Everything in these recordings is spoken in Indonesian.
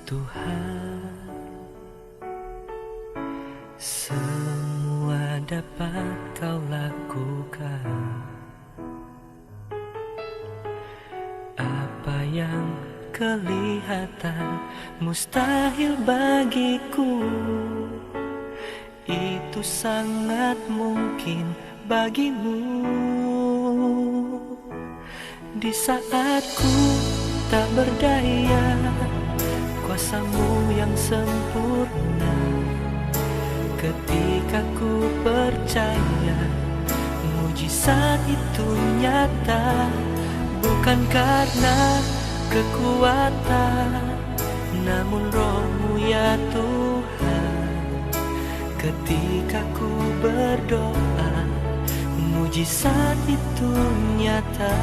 Tuhan, semua dapat kau lakukan. Apa yang kelihatan mustahil bagiku, itu sangat mungkin bagimu. Di saat ku tak berdaya, kuasamu yang sempurna. Ketika ku percaya, mujizat itu nyata. Bukan karena kekuatan, namun Roh-Mu ya Tuhan. Ketika ku berdoa, mujizat itu nyata.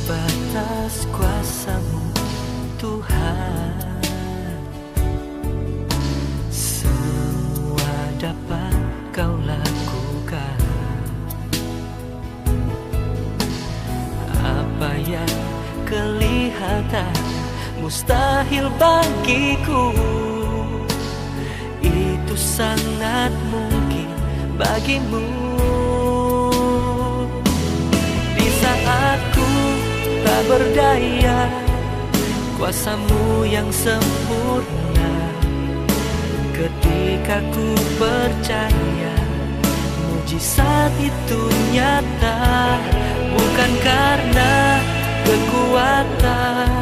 Batas kuasa-Mu Tuhan, semua dapat Kau lakukan. Apa yang kelihatan mustahil bagiku, itu sangat mungkin bagimu. Di saat ku tak berdaya, kuasa-Mu yang sempurna. Ketika ku percaya, mujizat itu nyata. Bukan karena kekuatan,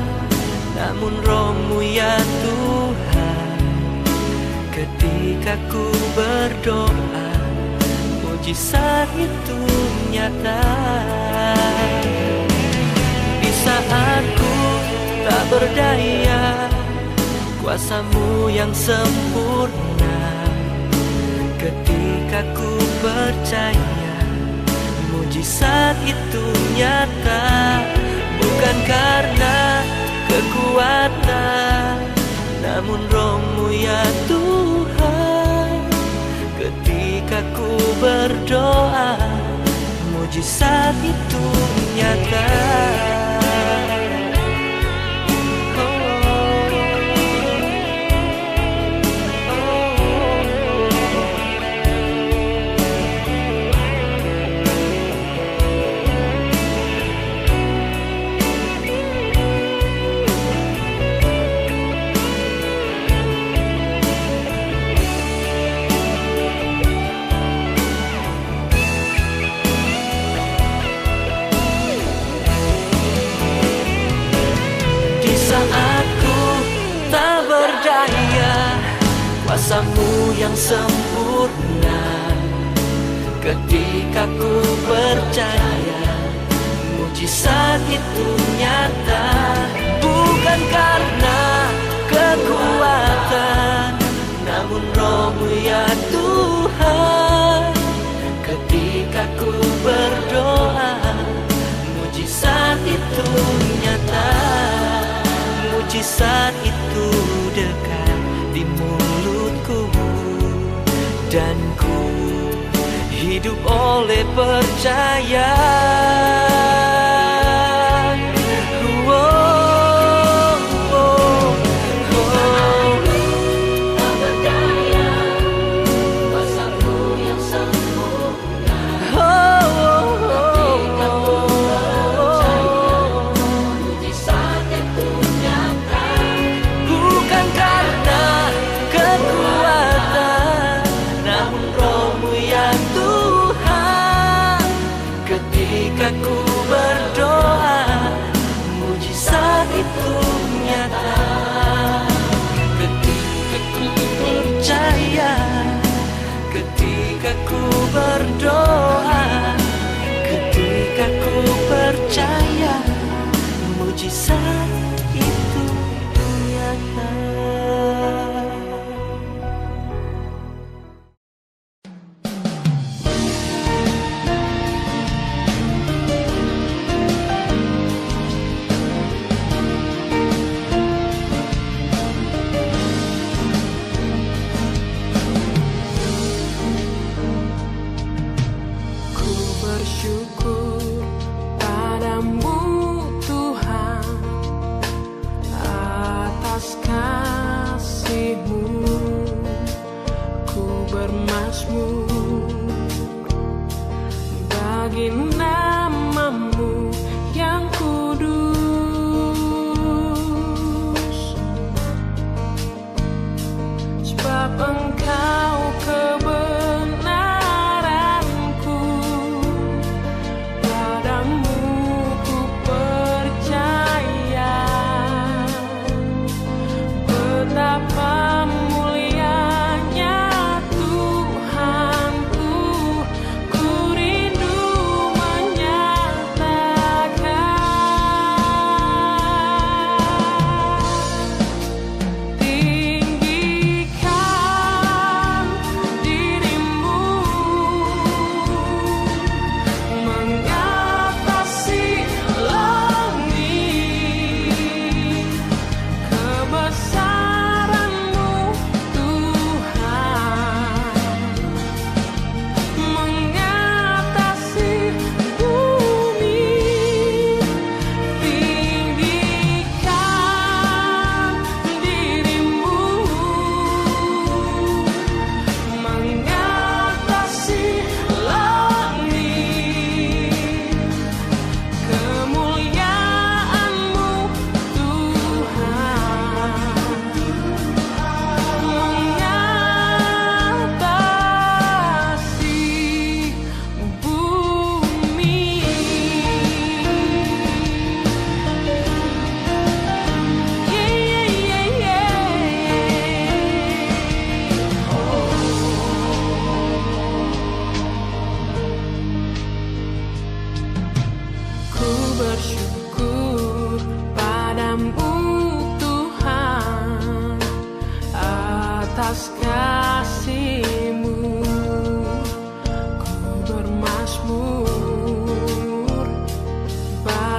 namun Roh-Mu ya Tuhan. Ketika ku berdoa, mujizat itu nyata. Saat ku tak berdaya, kuasa-Mu yang sempurna. Ketika ku percaya, mujizat itu nyata. Bukan karena kekuatan, namun Roh-Mu ya Tuhan. Ketika ku berdoa, mujizat itu nyata. Kuasa-Mu yang sempurna. Ketika ku percaya, mujizat itu nyata. Bukan karena kekuatan, namun Roh-Mu ya Tuhan. Ketika ku berdoa, mujizat itu nyata. Mujizat itu dekat di mulutku, dan ku hidup oleh percaya. Ketika ku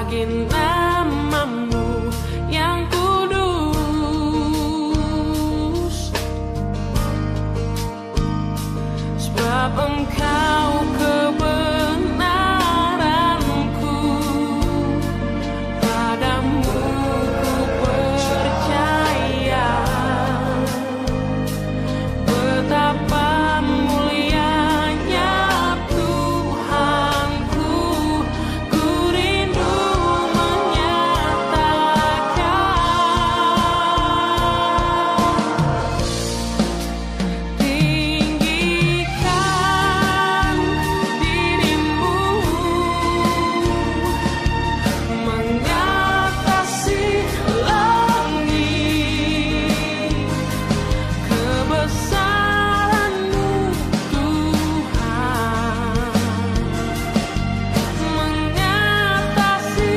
bagi namamu yang kudus, sebab Engkau kebenaranku, padamu ku percaya. Betapa mulianya Tuhanku, ku rindu menyatakan. Tinggikan dirimu mengatasi langit, kebesaran-Mu Tuhan mengatasi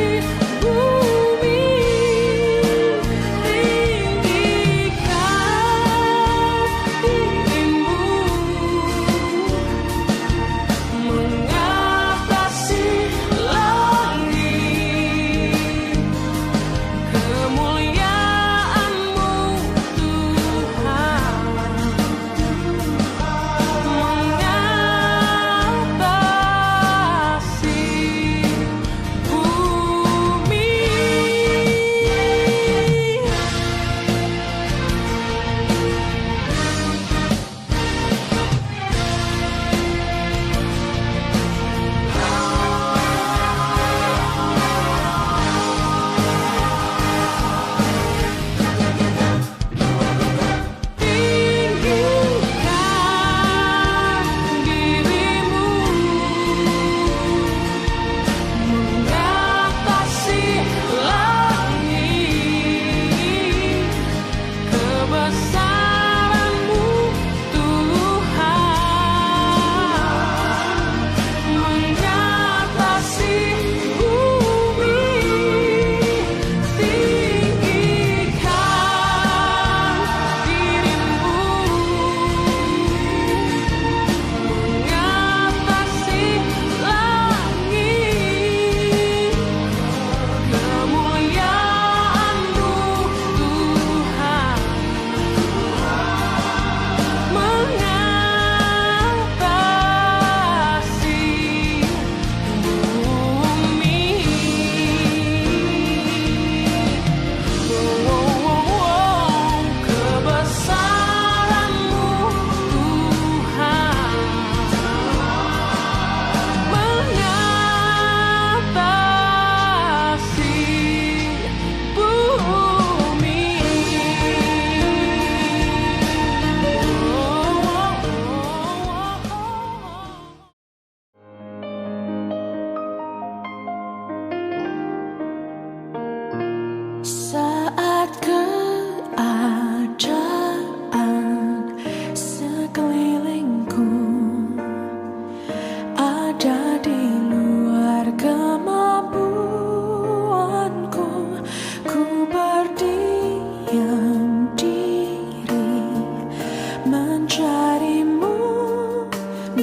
bumi. Tinggikan dirimu mengatasi langit, kemuliaan-Mu Tuhan mengatasi bumi. Tinggikan dirimu mengatasi langit, kebesaran-Mu Tuhan mengatasi bumi. Tinggikan dirimu mengatasi langit, kemuliaan-Mu Tuhan mengatasi bumi. Kebesaran-Mu Tuhan mengatasi bumi. Saat keadaan sekelilingku ada di luar kemampuanku, ku berdiam diri mencari-Mu.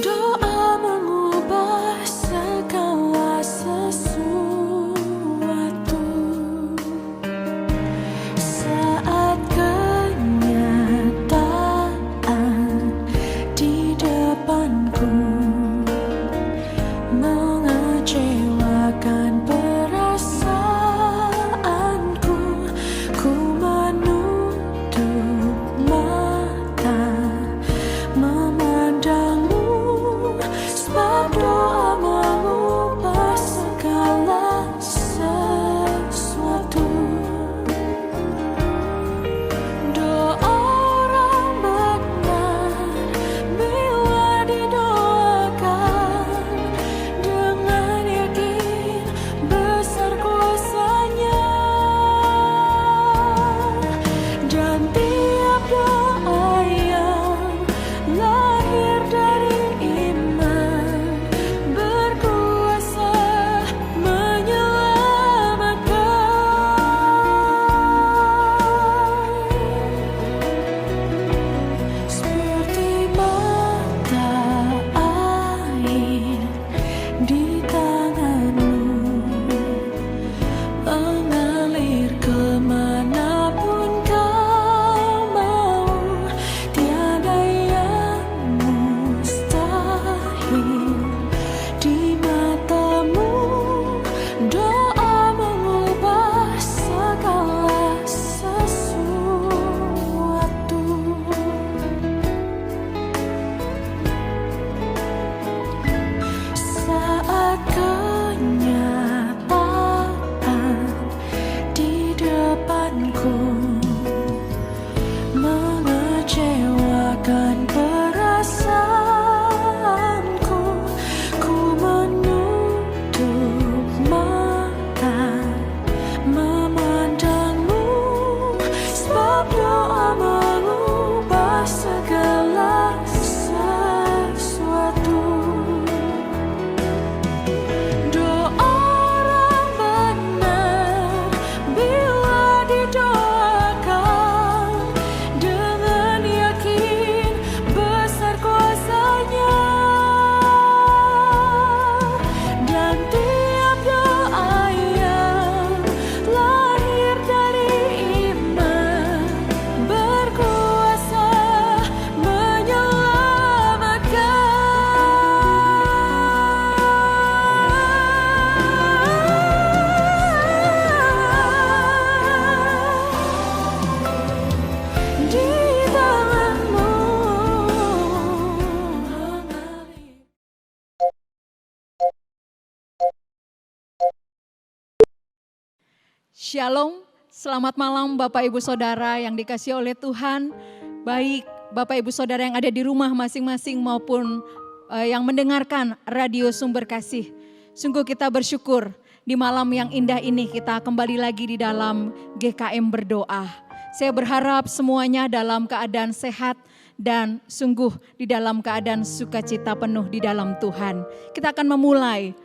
Doa mengubah segala sesuatu. Shalom, selamat malam Bapak Ibu Saudara yang dikasihi oleh Tuhan. Baik Bapak Ibu Saudara yang ada di rumah masing-masing maupun yang mendengarkan radio Sumber Kasih. Sungguh kita bersyukur di malam yang indah ini kita kembali lagi di dalam GKM berdoa. Saya berharap semuanya dalam keadaan sehat dan sungguh di dalam keadaan sukacita penuh di dalam Tuhan. Kita akan memulai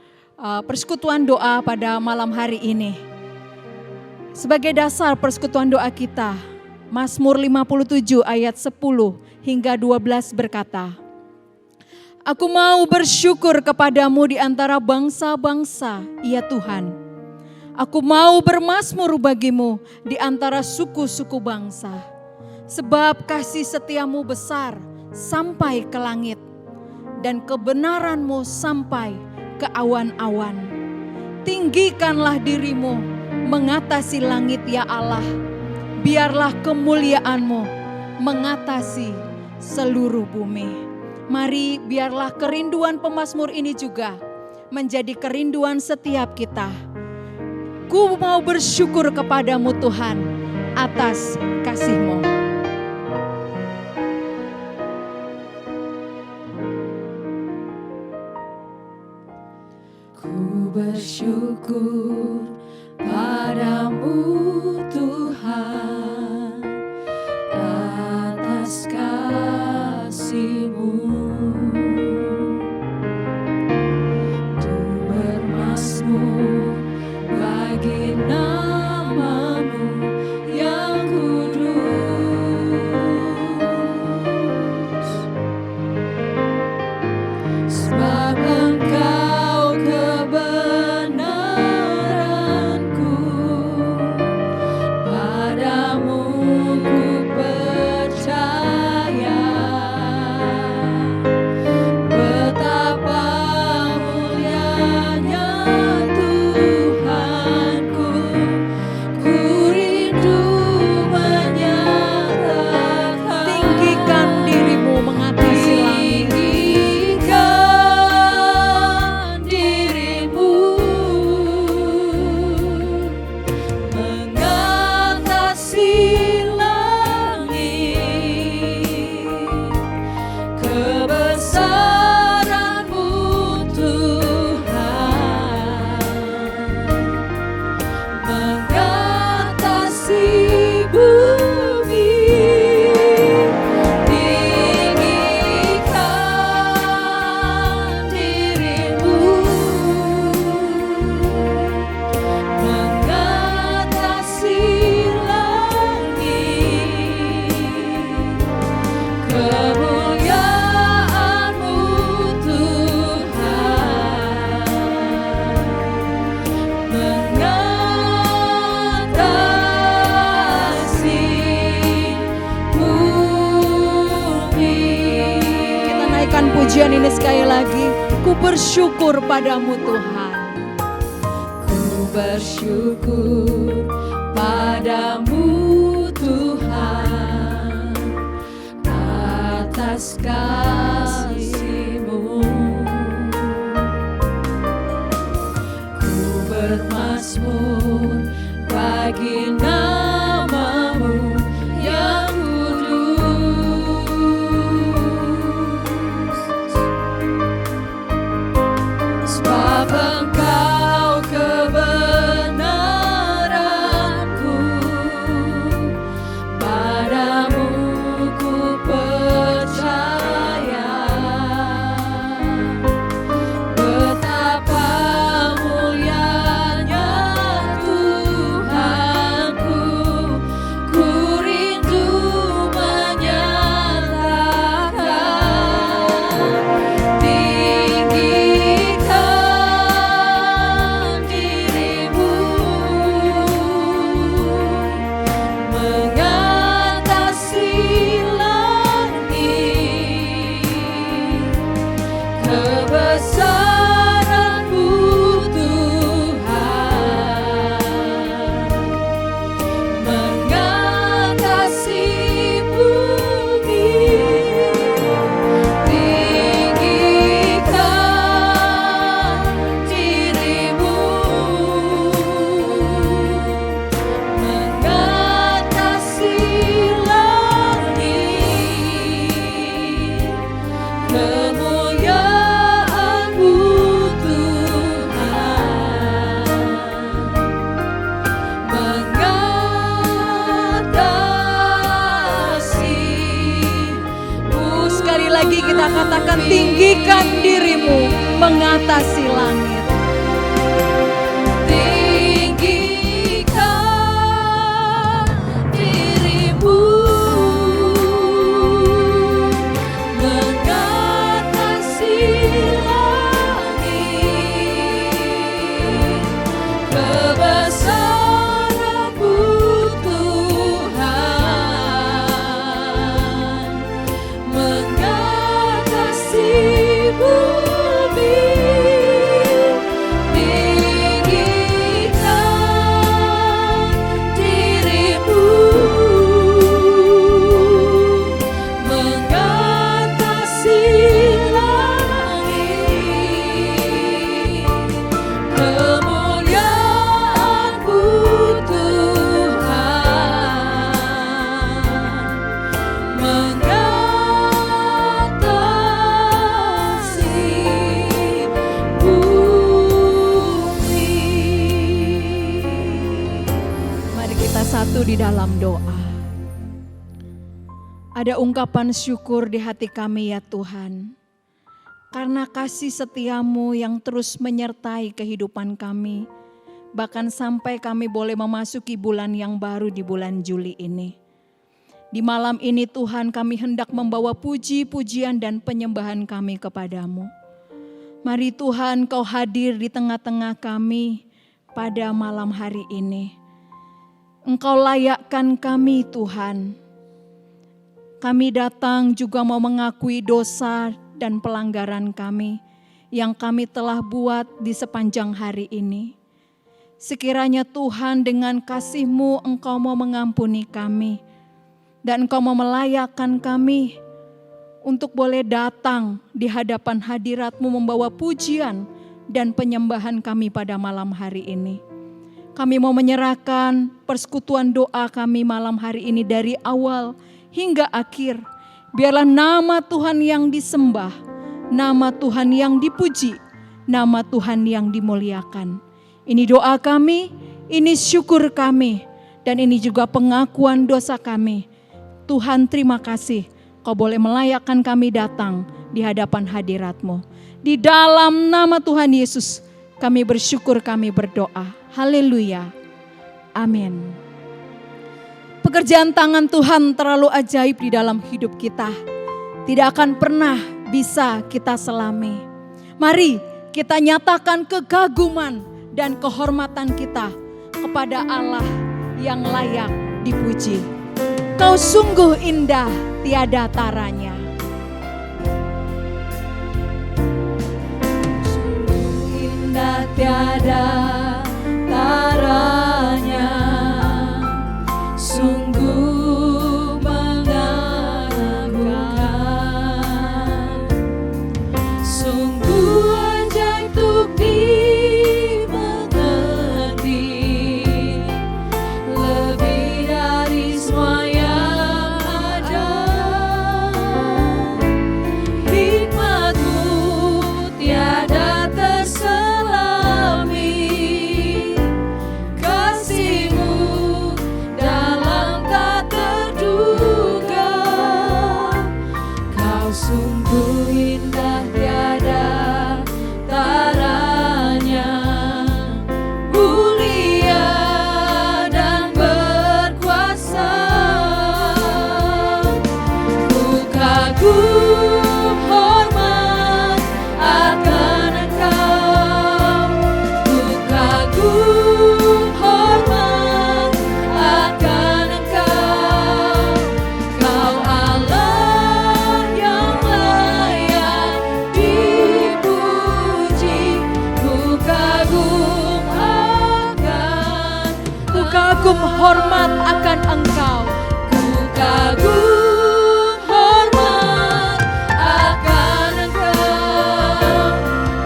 persekutuan doa pada malam hari ini. Sebagai dasar persekutuan doa kita, Mazmur 57 ayat 10 hingga 12 berkata, Aku mau bersyukur kepadamu di antara bangsa-bangsa, ya Tuhan. Aku mau bermazmur bagimu di antara suku-suku bangsa. Sebab kasih setiamu besar sampai ke langit dan kebenaranmu sampai ke awan-awan. Tinggikanlah dirimu mengatasi langit ya Allah, biarlah kemuliaanmu mengatasi seluruh bumi. Mari biarlah kerinduan pemazmur ini juga menjadi kerinduan setiap kita. Ku mau bersyukur kepadamu Tuhan atas kasih-Mu. Ku bersyukur padamu Tuhan atas kasih-Mu. Ku bermazmur bagi nama-Mu yang kudus. Sebab Engkau kebenaranku, padamu ku percaya. Betapa mulianya Tuhanku, ku rindu menyatakan. Tinggikan dirimu mengatasi langit. Tinggikan dirimu mengatasi langit. Kebesaran-Mu Tuhan mengatasi bumi. Tinggikan dirimu mengatasi langit. Kemuliaan-Mu Tuhan mengatasi bumi. Kita naikkan pujian ini sekali lagi. Ku bersyukur padamu Tuhan. Ku bersyukur padamu Tuhan atas kasih-Mu. Ku bermazmur bagi nama-Mu yang kudus. Sebab Engkau kebenaranku, padamu ku percaya. Betapa mulianya Tuhanku, kita katakan tinggikan dirimu mengatasi langit. Tinggikan dirimu mengatasi langit. Kebesaran-Mu Tuhan mengatasi bumi. Tinggikan dirimu mengatasi langit. Kemuliaan-Mu Tuhan mengatasi bumi. Mari kita satu di dalam doa. Ada ungkapan syukur di hati kami ya Tuhan. Karena kasih setiamu yang terus menyertai kehidupan kami. Bahkan sampai kami boleh memasuki bulan yang baru di bulan Juli ini. Di malam ini Tuhan kami hendak membawa puji-pujian dan penyembahan kami kepadamu. Mari Tuhan Kau hadir di tengah-tengah kami pada malam hari ini. Engkau layakkan kami Tuhan. Kami datang juga mau mengakui dosa dan pelanggaran kami yang kami telah buat di sepanjang hari ini. Sekiranya Tuhan dengan kasih-Mu Engkau mau mengampuni kami. Dan Engkau mau melayakkan kami untuk boleh datang di hadapan hadirat-Mu membawa pujian dan penyembahan kami pada malam hari ini. Kami mau menyerahkan persekutuan doa kami malam hari ini dari awal hingga akhir. Biarlah nama Tuhan yang disembah, nama Tuhan yang dipuji, nama Tuhan yang dimuliakan. Ini doa kami, ini syukur kami, dan ini juga pengakuan dosa kami. Tuhan terima kasih Kau boleh melayakkan kami datang di hadapan hadirat-Mu. Di dalam nama Tuhan Yesus kami bersyukur, kami berdoa. Haleluya. Amin. Pekerjaan tangan Tuhan terlalu ajaib di dalam hidup kita. Tidak akan pernah bisa kita selami. Mari kita nyatakan kekaguman dan kehormatan kita kepada Allah yang layak dipuji. Kau sungguh indah tiada taranya. Sungguh indah tiada taranya, sungguh mengagumkan, sungguh ajaib untuk dimengerti, lebih dari semua yang ada. Hikmat-Mu tiada terselami, kasih-Mu dalam tak terduga. Kau sungguh indah tiada taranya, mulia dan berkuasa. Ku kagum hormat akan Engkau, ku kagum hormat akan Engkau. Kau Allah yang layak dipuji, ku kagum akan Ku kagum hormat akan Engkau. Ku kagum hormat akan Engkau,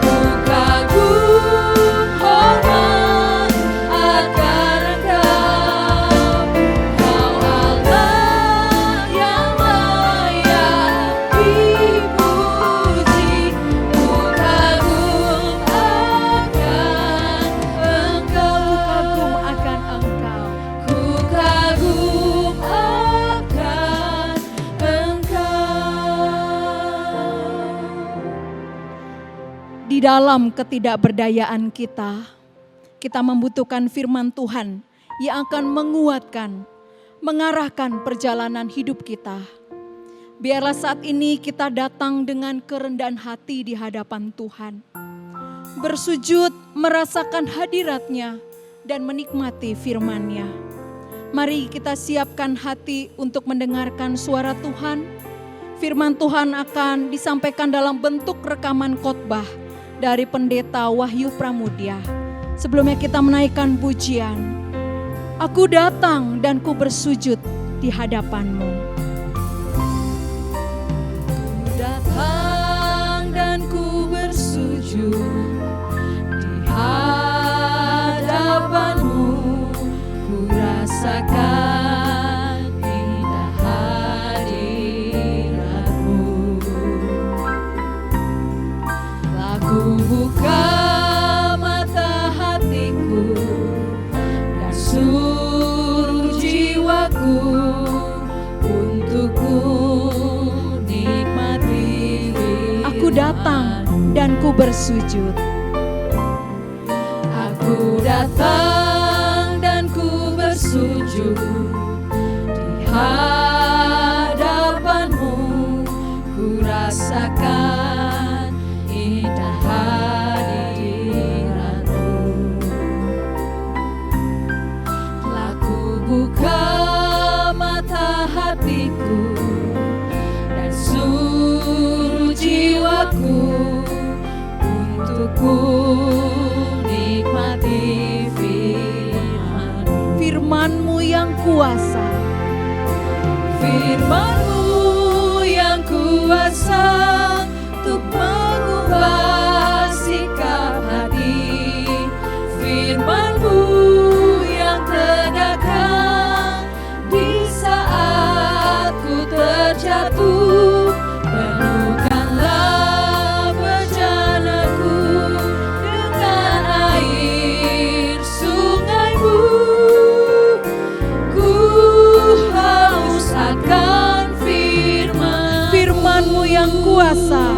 ku kagum hormat akan Engkau. Kau Allah yang layak dipuji, ku kagum akan Engkau. Ku kagum akan Engkau. Ku kagum akan dalam ketidakberdayaan kita membutuhkan firman Tuhan yang akan menguatkan, mengarahkan perjalanan hidup kita. Biarlah saat ini kita datang dengan kerendahan hati di hadapan Tuhan. Bersujud, merasakan hadirat-Nya dan menikmati firman-Nya. Mari kita siapkan hati untuk mendengarkan suara Tuhan. Firman Tuhan akan disampaikan dalam bentuk rekaman khotbah dari Pendeta Wahyu Pramudia. Sebelumnya kita menaikkan pujian. Aku datang dan ku bersujud di hadapan-Mu. Datang dan ku bersujud di hadapan-Mu, ku rasakan indah hadirat-Mu. Telah ku buka mata hatiku dan seluruh jiwaku untuk ku Aku datang dan ku bersujud. Aku datang dan ku bersujud di hadapan-Mu, ku rasakan indah hadirat-Mu. Telah ku buka mata hatiku dan seluruh jiwaku untuk ku nikmati firman-Mu. Firman-Mu yang kuasa. Firman-Mu yang kuasa untuk mengubah sikap hati. Firman-Mu yang tegakkan di saat ku terjatuh. Penuhkanlah bejanaku dengan air sungai-Mu. Ku haus akan Firman-Mu yang kuasa.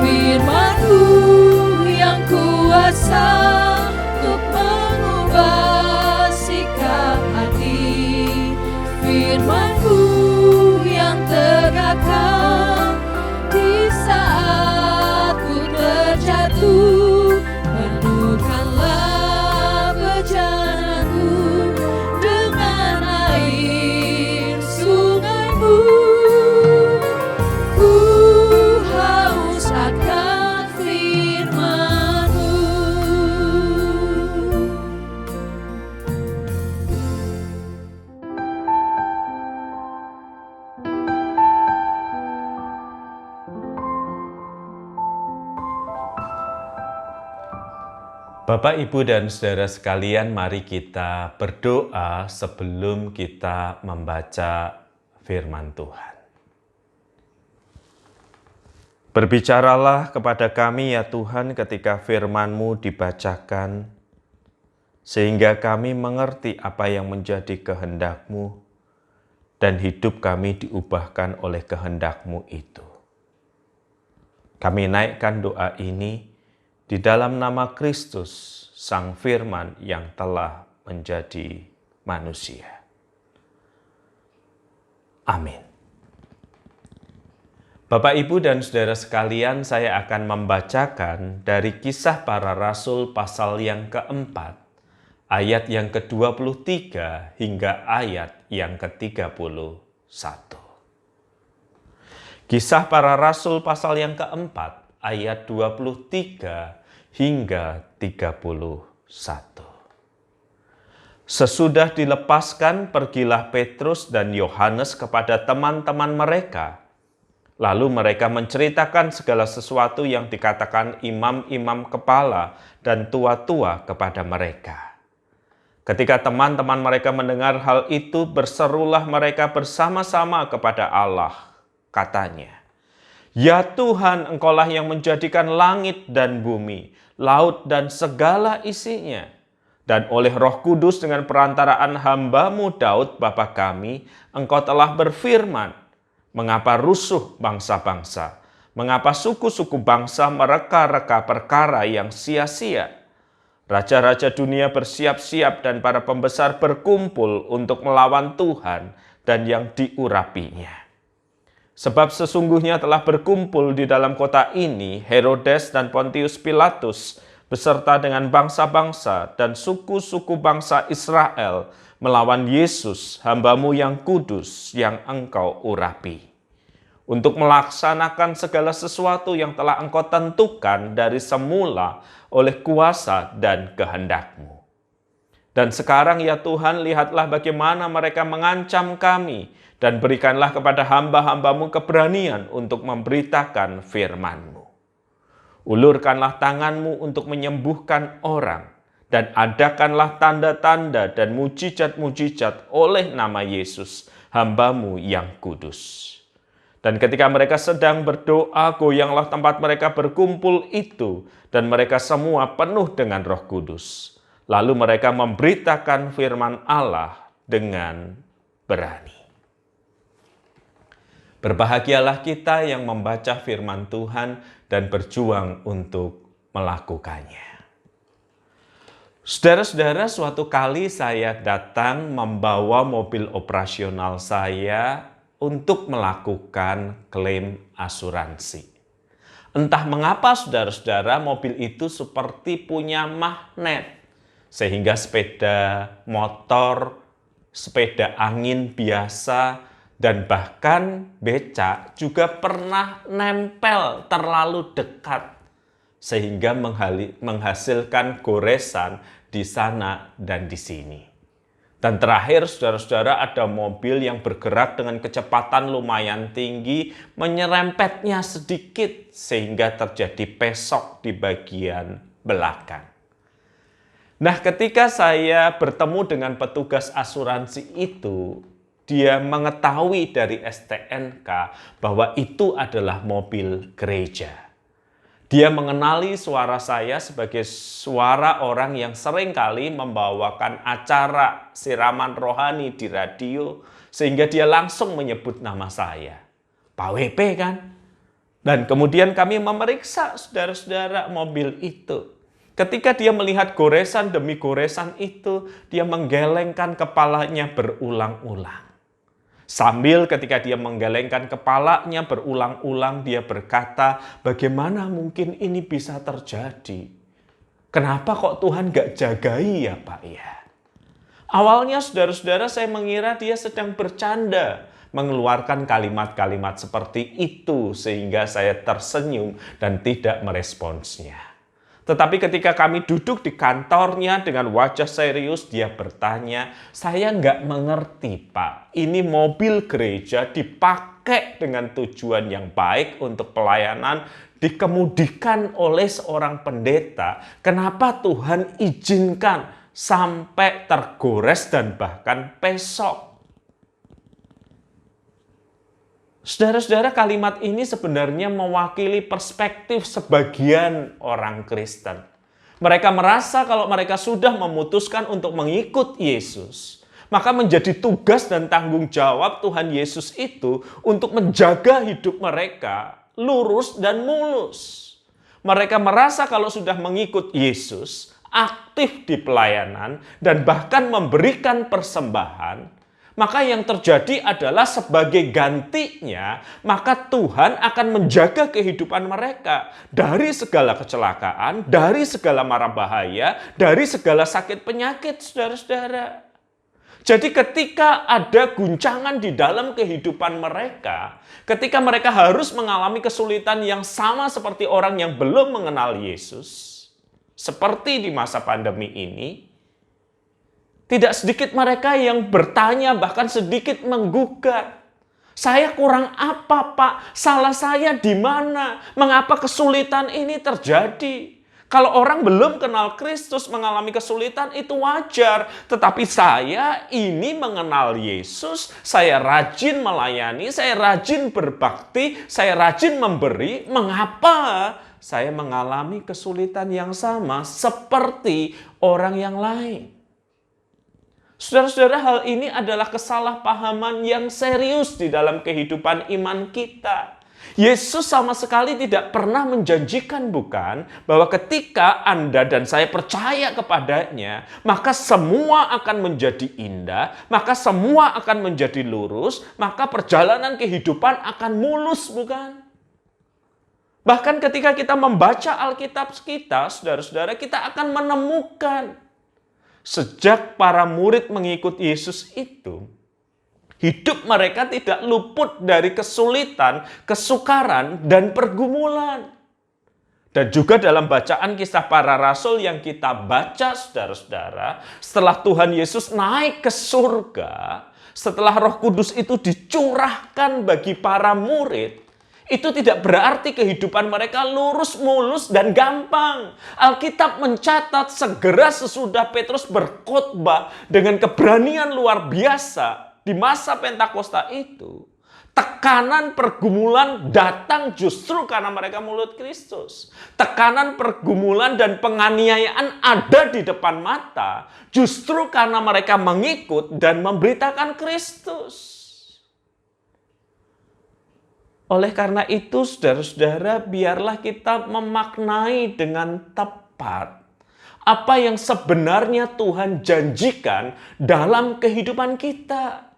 Firman-Mu yang kuasa untuk mengubah sikap hati. Firman-Mu yang tegakkan di saat ku terjatuh. Penuhkanlah bejanaku dengan air sungai-Mu. Ku haus akan firman-Mu. Bapak, Ibu, dan Saudara sekalian, mari kita berdoa sebelum kita membaca firman Tuhan. Berbicaralah kepada kami ya Tuhan ketika firman-Mu dibacakan, sehingga kami mengerti apa yang menjadi kehendak-Mu, dan hidup kami diubahkan oleh kehendak-Mu itu. Kami naikkan doa ini di dalam nama Kristus, Sang Firman yang telah menjadi manusia. Amin. Bapak, Ibu, dan Saudara sekalian, saya akan membacakan dari Kisah Para Rasul pasal yang keempat, ayat yang ke-23 hingga ayat yang ke-31. Kisah Para Rasul pasal yang keempat, ayat 23 hingga 31. Sesudah dilepaskan, pergilah Petrus dan Yohanes kepada teman-teman mereka. Lalu mereka menceritakan segala sesuatu yang dikatakan imam-imam kepala dan tua-tua kepada mereka. Ketika teman-teman mereka mendengar hal itu, berserulah mereka bersama-sama kepada Allah. Katanya, "Ya Tuhan, Engkaulah yang menjadikan langit dan bumi, laut dan segala isinya. Dan oleh Roh Kudus dengan perantaraan hamba-Mu Daud Bapa kami, Engkau telah berfirman, mengapa rusuh bangsa-bangsa? Mengapa suku-suku bangsa mereka-reka perkara yang sia-sia? Raja-raja dunia bersiap-siap dan para pembesar berkumpul untuk melawan Tuhan dan yang diurapinya. Sebab sesungguhnya telah berkumpul di dalam kota ini Herodes dan Pontius Pilatus beserta dengan bangsa-bangsa dan suku-suku bangsa Israel melawan Yesus, hamba-Mu yang kudus yang Engkau urapi, untuk melaksanakan segala sesuatu yang telah Engkau tentukan dari semula oleh kuasa dan kehendak-Mu. Dan sekarang ya Tuhan, lihatlah bagaimana mereka mengancam kami, dan berikanlah kepada hamba-hamba-Mu keberanian untuk memberitakan firman-Mu. Ulurkanlah tangan-Mu untuk menyembuhkan orang, dan adakanlah tanda-tanda dan mujizat-mujizat oleh nama Yesus, hamba-Mu yang kudus. Dan ketika mereka sedang berdoa, goyanglah tempat mereka berkumpul itu, dan mereka semua penuh dengan Roh Kudus. Lalu mereka memberitakan firman Allah dengan berani. Berbahagialah kita yang membaca firman Tuhan dan berjuang untuk melakukannya. Saudara-saudara, suatu kali saya datang membawa mobil operasional saya untuk melakukan klaim asuransi. Entah mengapa saudara-saudara, mobil itu seperti punya magnet, sehingga sepeda motor, sepeda angin biasa, dan bahkan becak juga pernah nempel terlalu dekat, sehingga menghasilkan goresan di sana dan di sini. Dan terakhir, saudara-saudara, ada mobil yang bergerak dengan kecepatan lumayan tinggi, menyerempetnya sedikit sehingga terjadi pesok di bagian belakang. Nah, ketika saya bertemu dengan petugas asuransi itu, dia mengetahui dari STNK bahwa itu adalah mobil gereja. Dia mengenali suara saya sebagai suara orang yang seringkali membawakan acara siraman rohani di radio, sehingga dia langsung menyebut nama saya. Pak WP kan? Dan kemudian kami memeriksa saudara-saudara mobil itu. Ketika dia melihat goresan demi goresan itu, dia menggelengkan kepalanya berulang-ulang. Sambil ketika dia menggelengkan kepalanya berulang-ulang, dia berkata, bagaimana mungkin ini bisa terjadi? Kenapa kok Tuhan gak jagai ya Pak ya? Awalnya saudara-saudara saya mengira dia sedang bercanda, mengeluarkan kalimat-kalimat seperti itu sehingga saya tersenyum dan tidak meresponsnya. Tetapi ketika kami duduk di kantornya dengan wajah serius, dia bertanya, saya nggak mengerti Pak, ini mobil gereja dipakai dengan tujuan yang baik untuk pelayanan, dikemudikan oleh seorang pendeta. Kenapa Tuhan izinkan sampai tergores dan bahkan pesok? Saudara-saudara, kalimat ini sebenarnya mewakili perspektif sebagian orang Kristen. Mereka merasa kalau mereka sudah memutuskan untuk mengikut Yesus, maka menjadi tugas dan tanggung jawab Tuhan Yesus itu untuk menjaga hidup mereka lurus dan mulus. Mereka merasa kalau sudah mengikut Yesus, aktif di pelayanan, dan bahkan memberikan persembahan, maka yang terjadi adalah sebagai gantinya, maka Tuhan akan menjaga kehidupan mereka dari segala kecelakaan, dari segala mara bahaya, dari segala sakit penyakit, saudara-saudara. Jadi ketika ada guncangan di dalam kehidupan mereka, ketika mereka harus mengalami kesulitan yang sama seperti orang yang belum mengenal Yesus, seperti di masa pandemi ini, tidak sedikit mereka yang bertanya, bahkan sedikit menggugat. Saya kurang apa, Pak? Salah saya di mana? Mengapa kesulitan ini terjadi? Kalau orang belum kenal Kristus mengalami kesulitan itu wajar. Tetapi saya ini mengenal Yesus, saya rajin melayani, saya rajin berbakti, saya rajin memberi. Mengapa saya mengalami kesulitan yang sama seperti orang yang lain? Saudara-saudara, hal ini adalah kesalahpahaman yang serius di dalam kehidupan iman kita. Yesus sama sekali tidak pernah menjanjikan, bukan, bahwa ketika Anda dan saya percaya kepadanya, maka semua akan menjadi indah, maka semua akan menjadi lurus, maka perjalanan kehidupan akan mulus, bukan? Bahkan ketika kita membaca Alkitab kita, saudara-saudara, kita akan menemukan sejak para murid mengikut Yesus itu, hidup mereka tidak luput dari kesulitan, kesukaran, dan pergumulan. Dan juga dalam bacaan Kisah Para Rasul yang kita baca, saudara-saudara, setelah Tuhan Yesus naik ke surga, setelah Roh Kudus itu dicurahkan bagi para murid, itu tidak berarti kehidupan mereka lurus, mulus, dan gampang. Alkitab mencatat segera sesudah Petrus berkhotbah dengan keberanian luar biasa, di masa Pentakosta itu, tekanan pergumulan datang justru karena mereka mulut Kristus. Tekanan pergumulan dan penganiayaan ada di depan mata justru karena mereka mengikut dan memberitakan Kristus. Oleh karena itu, saudara-saudara, biarlah kita memaknai dengan tepat apa yang sebenarnya Tuhan janjikan dalam kehidupan kita.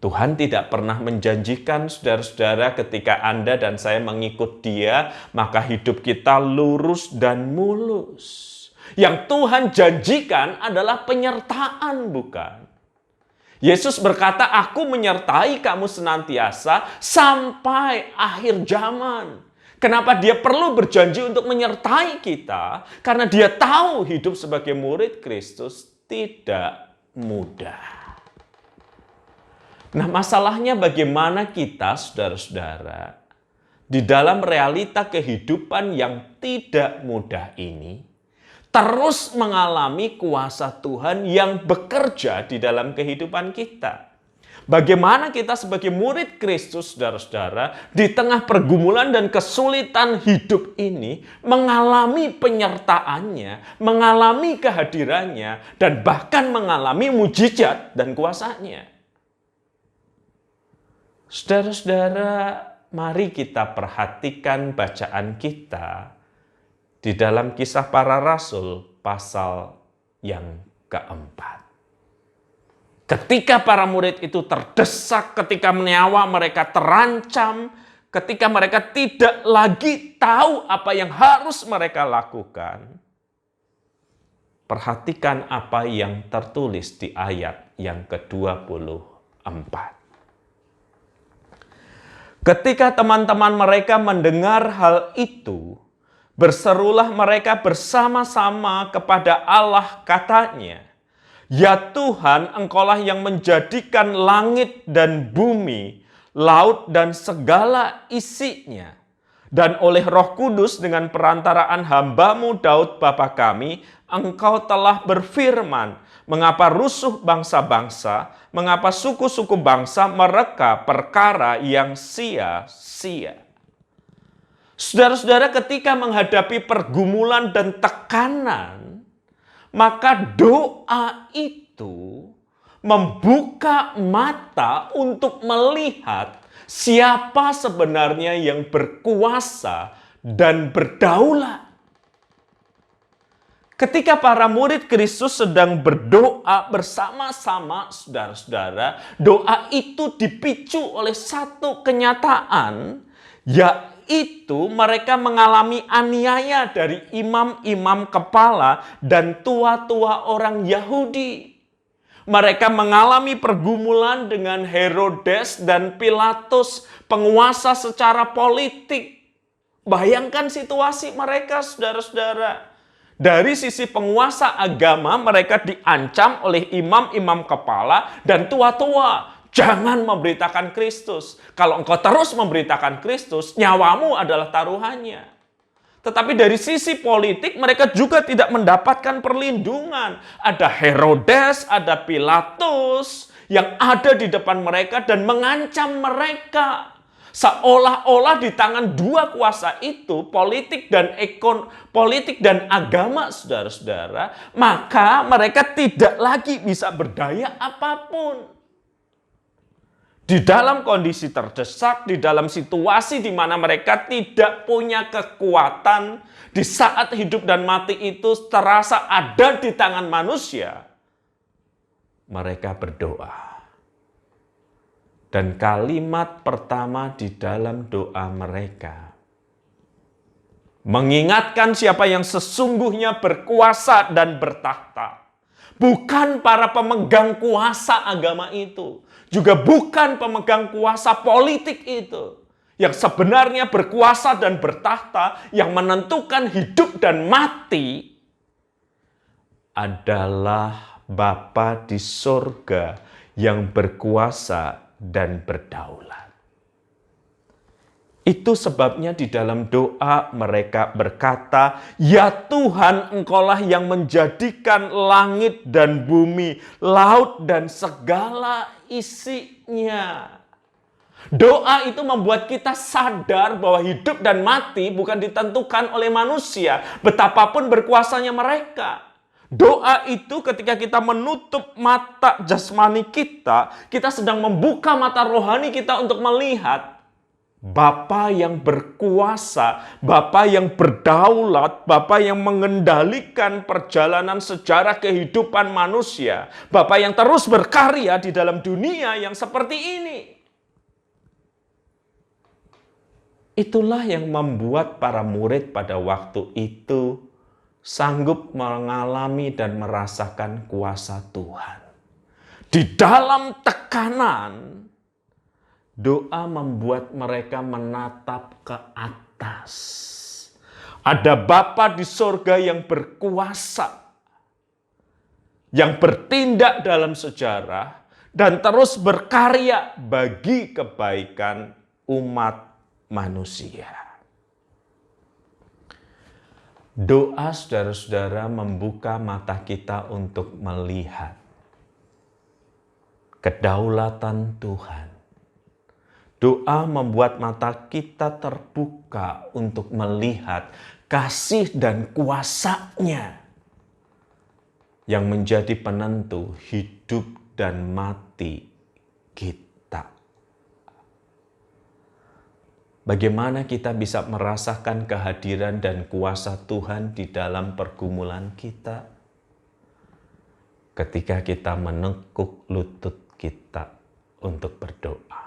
Tuhan tidak pernah menjanjikan, saudara-saudara, ketika Anda dan saya mengikut Dia, maka hidup kita lurus dan mulus. Yang Tuhan janjikan adalah penyertaan, bukan? Yesus berkata, "Aku menyertai kamu senantiasa sampai akhir zaman." Kenapa Dia perlu berjanji untuk menyertai kita? Karena Dia tahu hidup sebagai murid Kristus tidak mudah. Nah, masalahnya bagaimana kita, saudara-saudara, di dalam realita kehidupan yang tidak mudah ini, terus mengalami kuasa Tuhan yang bekerja di dalam kehidupan kita. Bagaimana kita sebagai murid Kristus, saudara-saudara, di tengah pergumulan dan kesulitan hidup ini, mengalami penyertaannya, mengalami kehadirannya, dan bahkan mengalami mujizat dan kuasanya. Saudara-saudara, mari kita perhatikan bacaan kita di dalam Kisah Para Rasul pasal yang keempat. Ketika para murid itu terdesak, ketika nyawa mereka terancam, ketika mereka tidak lagi tahu apa yang harus mereka lakukan, perhatikan apa yang tertulis di ayat yang ke-24. Ketika teman-teman mereka mendengar hal itu, berserulah mereka bersama-sama kepada Allah, katanya, "Ya Tuhan, Engkaulah yang menjadikan langit dan bumi, laut dan segala isinya. Dan oleh Roh Kudus dengan perantaraan hamba-Mu Daud Bapa kami, Engkau telah berfirman, mengapa rusuh bangsa-bangsa, mengapa suku-suku bangsa mereka perkara yang sia-sia." Saudara-saudara, ketika menghadapi pergumulan dan tekanan, maka doa itu membuka mata untuk melihat siapa sebenarnya yang berkuasa dan berdaulat. Ketika para murid Kristus sedang berdoa bersama-sama, saudara-saudara, doa itu dipicu oleh satu kenyataan, yaitu mereka mengalami aniaya dari imam-imam kepala dan tua-tua orang Yahudi. Mereka mengalami pergumulan dengan Herodes dan Pilatus, penguasa secara politik. Bayangkan situasi mereka, saudara-saudara. Dari sisi penguasa agama, mereka diancam oleh imam-imam kepala dan tua-tua. Jangan memberitakan Kristus. Kalau engkau terus memberitakan Kristus, nyawamu adalah taruhannya. Tetapi dari sisi politik, mereka juga tidak mendapatkan perlindungan. Ada Herodes, ada Pilatus yang ada di depan mereka dan mengancam mereka. Seolah-olah di tangan dua kuasa itu, politik dan agama, saudara-saudara, maka mereka tidak lagi bisa berdaya apapun. Di dalam kondisi terdesak, di dalam situasi di mana mereka tidak punya kekuatan, di saat hidup dan mati itu terasa ada di tangan manusia, mereka berdoa. Dan kalimat pertama di dalam doa mereka mengingatkan siapa yang sesungguhnya berkuasa dan bertahta. Bukan para pemegang kuasa agama itu. Juga bukan pemegang kuasa politik itu. Yang sebenarnya berkuasa dan bertahta, yang menentukan hidup dan mati, adalah Bapa di sorga yang berkuasa dan berdaulat. Itu sebabnya di dalam doa mereka berkata, "Ya Tuhan, Engkaulah yang menjadikan langit dan bumi, laut dan segala isinya." Doa itu membuat kita sadar bahwa hidup dan mati bukan ditentukan oleh manusia, betapapun berkuasanya mereka. Doa itu ketika kita menutup mata jasmani kita sedang membuka mata rohani kita untuk melihat Bapa yang berkuasa, Bapa yang berdaulat, Bapa yang mengendalikan perjalanan sejarah kehidupan manusia, Bapa yang terus berkarya di dalam dunia yang seperti ini. Itulah yang membuat para murid pada waktu itu sanggup mengalami dan merasakan kuasa Tuhan. Di dalam tekanan, doa membuat mereka menatap ke atas. Ada Bapa di sorga yang berkuasa, yang bertindak dalam sejarah, dan terus berkarya bagi kebaikan umat manusia. Doa saudara-saudara membuka mata kita untuk melihat kedaulatan Tuhan. Doa membuat mata kita terbuka untuk melihat kasih dan kuasa-Nya yang menjadi penentu hidup dan mati kita. Bagaimana kita bisa merasakan kehadiran dan kuasa Tuhan di dalam pergumulan kita? Ketika kita menekuk lutut kita untuk berdoa.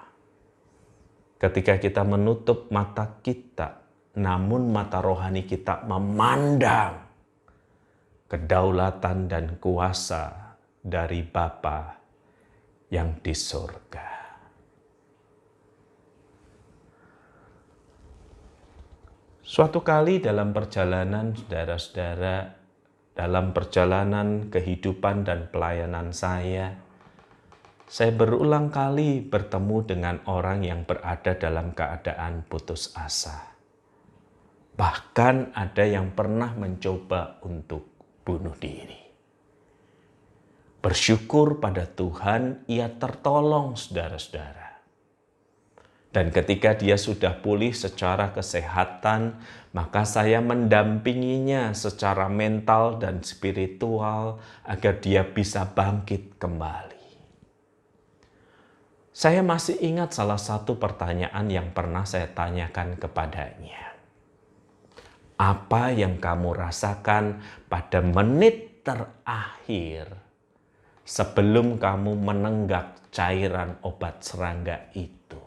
Ketika kita menutup mata kita, namun mata rohani kita memandang kedaulatan dan kuasa dari Bapa yang di surga. Suatu kali dalam perjalanan saudara-saudara, dalam perjalanan kehidupan dan pelayanan saya berulang kali bertemu dengan orang yang berada dalam keadaan putus asa. Bahkan ada yang pernah mencoba untuk bunuh diri. Bersyukur pada Tuhan, ia tertolong saudara-saudara. Dan ketika dia sudah pulih secara kesehatan, maka saya mendampinginya secara mental dan spiritual agar dia bisa bangkit kembali. Saya masih ingat salah satu pertanyaan yang pernah saya tanyakan kepadanya. Apa yang kamu rasakan pada menit terakhir sebelum kamu menenggak cairan obat serangga itu?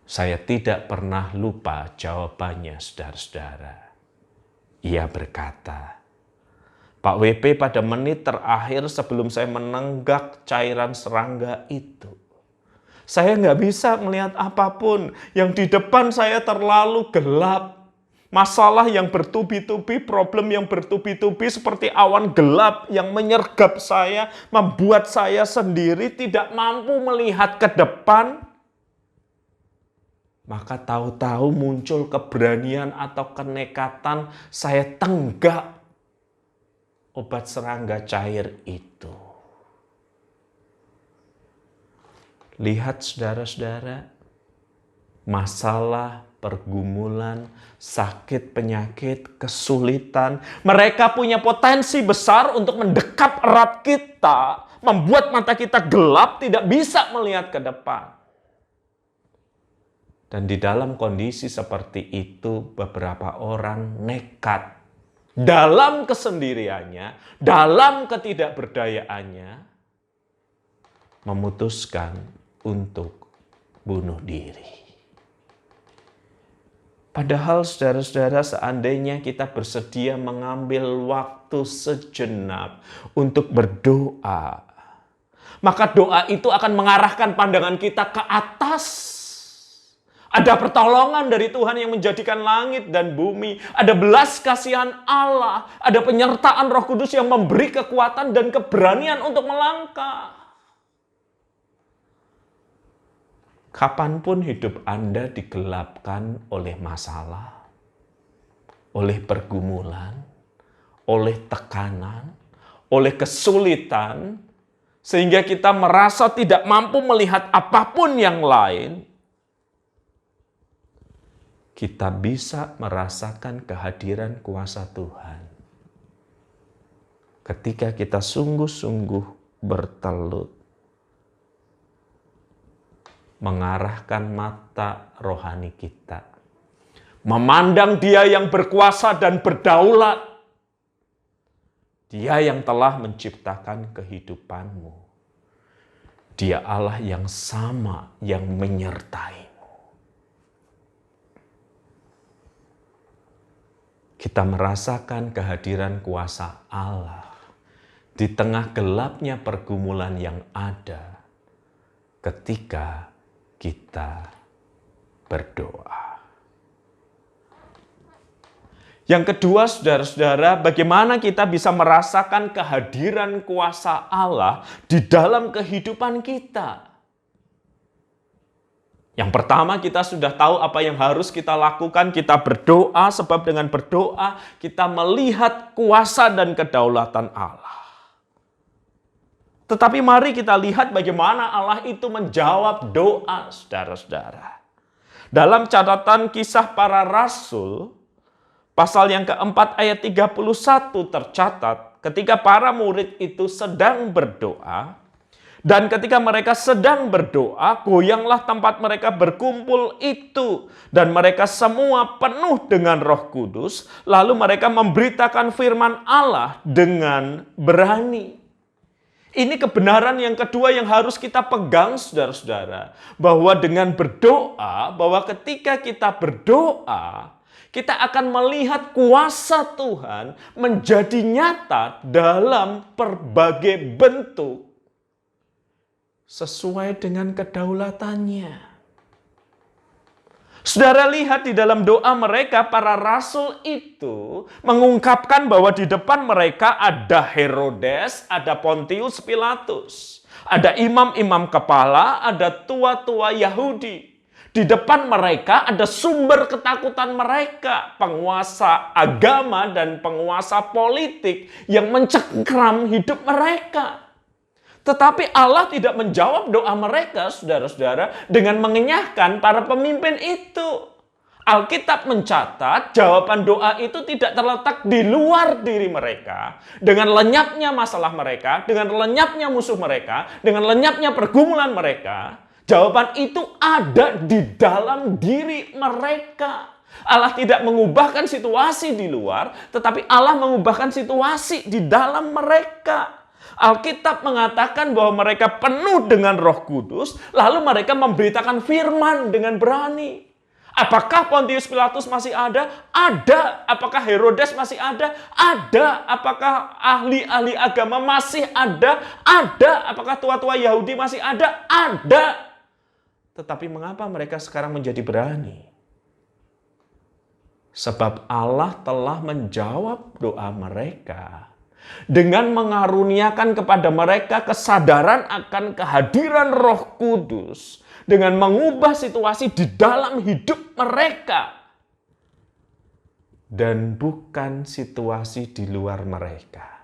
Saya tidak pernah lupa jawabannya, saudara-saudara. Ia berkata, "Pak WP, pada menit terakhir sebelum saya menenggak cairan serangga itu, saya nggak bisa melihat apapun. Yang di depan saya terlalu gelap. Masalah yang bertubi-tubi, problem yang bertubi-tubi seperti awan gelap yang menyergap saya, membuat saya sendiri tidak mampu melihat ke depan. Maka tahu-tahu muncul keberanian atau kenekatan, saya tenggak obat serangga cair itu." Lihat saudara-saudara, masalah, pergumulan, sakit, penyakit, kesulitan, mereka punya potensi besar untuk mendekap erat kita, membuat mata kita gelap, tidak bisa melihat ke depan. Dan di dalam kondisi seperti itu, beberapa orang nekat dalam kesendiriannya, dalam ketidakberdayaannya, memutuskan untuk bunuh diri. Padahal saudara-saudara, seandainya kita bersedia mengambil waktu sejenak untuk berdoa, maka doa itu akan mengarahkan pandangan kita ke atas. Ada pertolongan dari Tuhan yang menjadikan langit dan bumi. Ada belas kasihan Allah. Ada penyertaan Roh Kudus yang memberi kekuatan dan keberanian untuk melangkah. Kapanpun hidup Anda digelapkan oleh masalah, oleh pergumulan, oleh tekanan, oleh kesulitan, sehingga kita merasa tidak mampu melihat apapun yang lain, kita bisa merasakan kehadiran kuasa Tuhan. Ketika kita sungguh-sungguh bertelut, mengarahkan mata rohani kita, memandang Dia yang berkuasa dan berdaulat, Dia yang telah menciptakan kehidupanmu, Dia Allah yang sama yang menyertai. Kita merasakan kehadiran kuasa Allah di tengah gelapnya pergumulan yang ada ketika kita berdoa. Yang kedua, saudara-saudara, bagaimana kita bisa merasakan kehadiran kuasa Allah di dalam kehidupan kita? Yang pertama, kita sudah tahu apa yang harus kita lakukan. Kita berdoa, sebab dengan berdoa kita melihat kuasa dan kedaulatan Allah. Tetapi mari kita lihat bagaimana Allah itu menjawab doa, saudara-saudara. Dalam catatan Kisah Para Rasul, pasal yang keempat ayat 31 tercatat, ketika para murid itu sedang berdoa, dan ketika mereka sedang berdoa, goyanglah tempat mereka berkumpul itu. Dan mereka semua penuh dengan Roh Kudus. Lalu mereka memberitakan firman Allah dengan berani. Ini kebenaran yang kedua yang harus kita pegang, saudara-saudara. Bahwa dengan berdoa, bahwa ketika kita berdoa, kita akan melihat kuasa Tuhan menjadi nyata dalam berbagai bentuk, sesuai dengan kedaulatannya. Saudara lihat di dalam doa mereka, para rasul itu mengungkapkan bahwa di depan mereka ada Herodes, ada Pontius Pilatus, ada imam-imam kepala, ada tua-tua Yahudi. Di depan mereka ada sumber ketakutan mereka, penguasa agama dan penguasa politik yang mencengkram hidup mereka. Tetapi Allah tidak menjawab doa mereka, saudara-saudara, dengan mengenyahkan para pemimpin itu. Alkitab mencatat jawaban doa itu tidak terletak di luar diri mereka. Dengan lenyapnya masalah mereka, dengan lenyapnya musuh mereka, dengan lenyapnya pergumulan mereka, jawaban itu ada di dalam diri mereka. Allah tidak mengubahkan situasi di luar, tetapi Allah mengubahkan situasi di dalam mereka. Alkitab mengatakan bahwa mereka penuh dengan Roh Kudus, lalu mereka memberitakan firman dengan berani. Apakah Pontius Pilatus masih ada? Ada. Apakah Herodes masih ada? Ada. Apakah ahli-ahli agama masih ada? Ada. Apakah tua-tua Yahudi masih ada? Ada. Tetapi mengapa mereka sekarang menjadi berani? Sebab Allah telah menjawab doa mereka dengan mengaruniakan kepada mereka kesadaran akan kehadiran Roh Kudus, dengan mengubah situasi di dalam hidup mereka dan bukan situasi di luar mereka.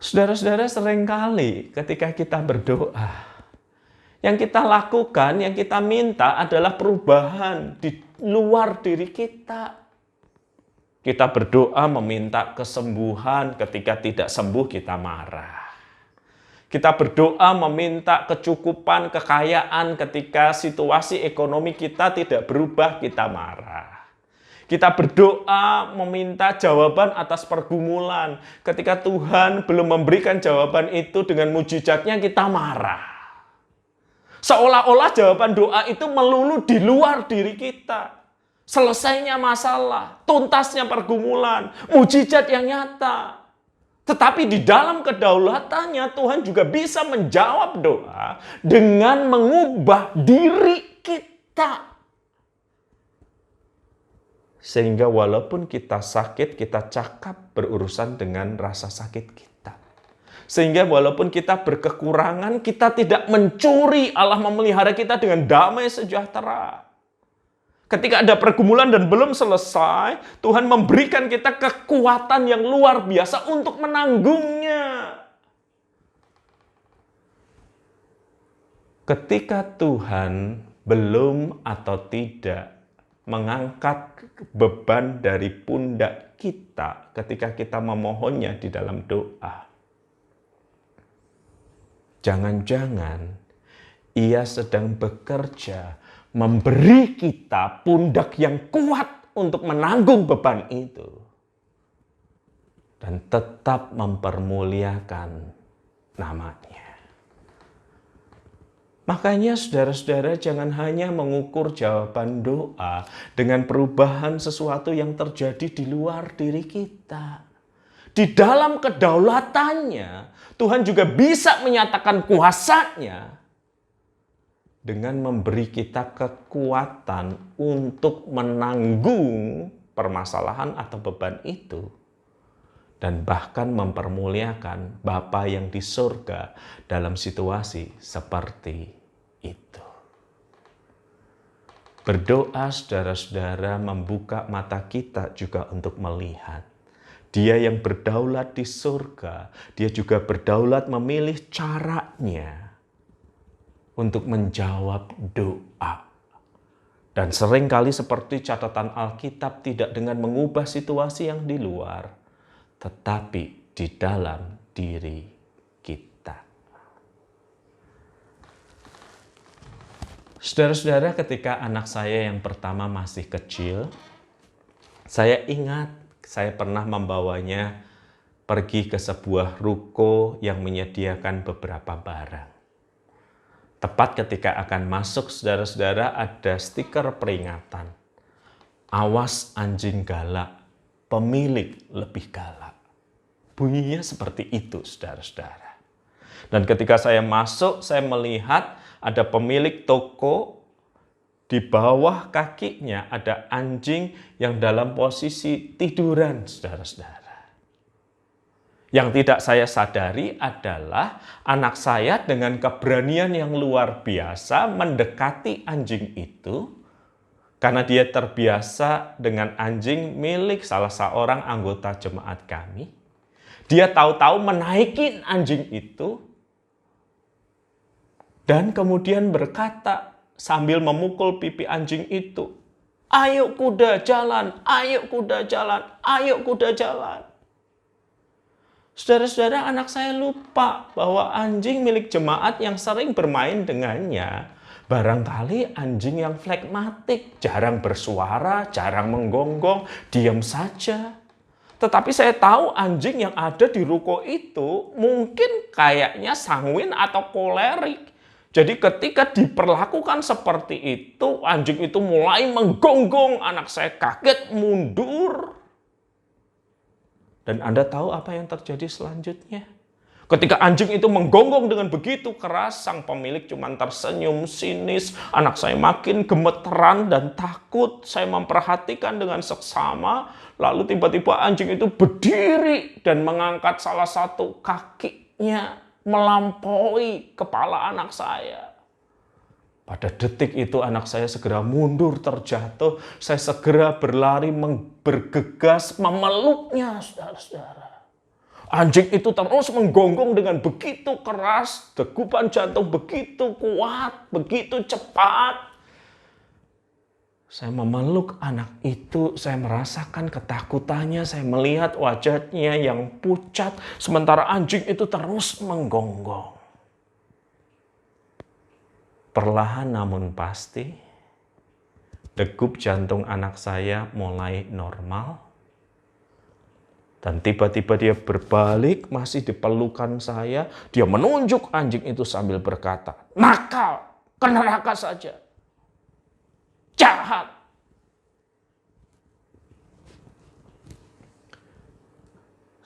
Saudara-saudara, seringkali ketika kita berdoa, yang kita lakukan, yang kita minta adalah perubahan di luar diri kita. Kita berdoa meminta kesembuhan, ketika tidak sembuh kita marah. Kita berdoa meminta kecukupan, kekayaan, ketika situasi ekonomi kita tidak berubah kita marah. Kita berdoa meminta jawaban atas pergumulan. Ketika Tuhan belum memberikan jawaban itu dengan mujizatnya kita marah. Seolah-olah jawaban doa itu melulu di luar diri kita. Selesainya masalah, tuntasnya pergumulan, mujizat yang nyata. Tetapi di dalam kedaulatannya Tuhan juga bisa menjawab doa dengan mengubah diri kita. Sehingga walaupun kita sakit, kita cakap berurusan dengan rasa sakit kita. Sehingga walaupun kita berkekurangan, kita tidak mencuri, Allah memelihara kita dengan damai sejahtera. Ketika ada pergumulan dan belum selesai, Tuhan memberikan kita kekuatan yang luar biasa untuk menanggungnya. Ketika Tuhan belum atau tidak mengangkat beban dari pundak kita ketika kita memohonnya di dalam doa. Jangan-jangan Ia sedang bekerja memberi kita pundak yang kuat untuk menanggung beban itu. Dan tetap mempermuliakan namanya. Makanya saudara-saudara jangan hanya mengukur jawaban doa dengan perubahan sesuatu yang terjadi di luar diri kita. Di dalam kedaulatannya, Tuhan juga bisa menyatakan kuasanya dengan memberi kita kekuatan untuk menanggung permasalahan atau beban itu. Dan bahkan mempermuliakan Bapa yang di surga dalam situasi seperti itu. Berdoa saudara-saudara membuka mata kita juga untuk melihat. Dia yang berdaulat di surga, dia juga berdaulat memilih caranya untuk menjawab doa. Dan seringkali seperti catatan Alkitab tidak dengan mengubah situasi yang di luar, tetapi di dalam diri kita. Saudara-saudara, ketika anak saya yang pertama masih kecil, saya ingat saya pernah membawanya pergi ke sebuah ruko yang menyediakan beberapa barang. Tepat ketika akan masuk, saudara-saudara, ada stiker peringatan. Awas anjing galak, pemilik lebih galak. Bunyinya seperti itu, saudara-saudara. Dan ketika saya masuk, saya melihat ada pemilik toko, di bawah kakinya ada anjing yang dalam posisi tiduran, saudara-saudara. Yang tidak saya sadari adalah anak saya dengan keberanian yang luar biasa mendekati anjing itu, karena dia terbiasa dengan anjing milik salah seorang anggota jemaat kami. Dia tahu-tahu menaikin anjing itu dan kemudian berkata sambil memukul pipi anjing itu, "Ayo kuda jalan, ayo kuda jalan, ayo kuda jalan." Saudara-saudara, anak saya lupa bahwa anjing milik jemaat yang sering bermain dengannya barangkali anjing yang flegmatik, jarang bersuara, jarang menggonggong, diam saja. Tetapi saya tahu anjing yang ada di ruko itu mungkin kayaknya sanguin atau kolerik. Jadi ketika diperlakukan seperti itu, anjing itu mulai menggonggong, anak saya kaget mundur. Dan Anda tahu apa yang terjadi selanjutnya? Ketika anjing itu menggonggong dengan begitu keras, sang pemilik cuma tersenyum sinis. Anak saya makin gemeteran dan takut. Saya memperhatikan dengan seksama. Lalu tiba-tiba anjing itu berdiri dan mengangkat salah satu kakinya melampaui kepala anak saya. Pada detik itu anak saya segera mundur terjatuh. Saya segera berlari bergegas memeluknya, saudara-saudara. Anjing itu terus menggonggong dengan begitu keras, degupan jantung begitu kuat, begitu cepat. Saya memeluk anak itu, saya merasakan ketakutannya, saya melihat wajahnya yang pucat, sementara anjing itu terus menggonggong. Perlahan namun pasti, degup jantung anak saya mulai normal. Dan tiba-tiba dia berbalik, masih di pelukan saya. Dia menunjuk anjing itu sambil berkata, "Nakal, ke neraka saja. Jahat."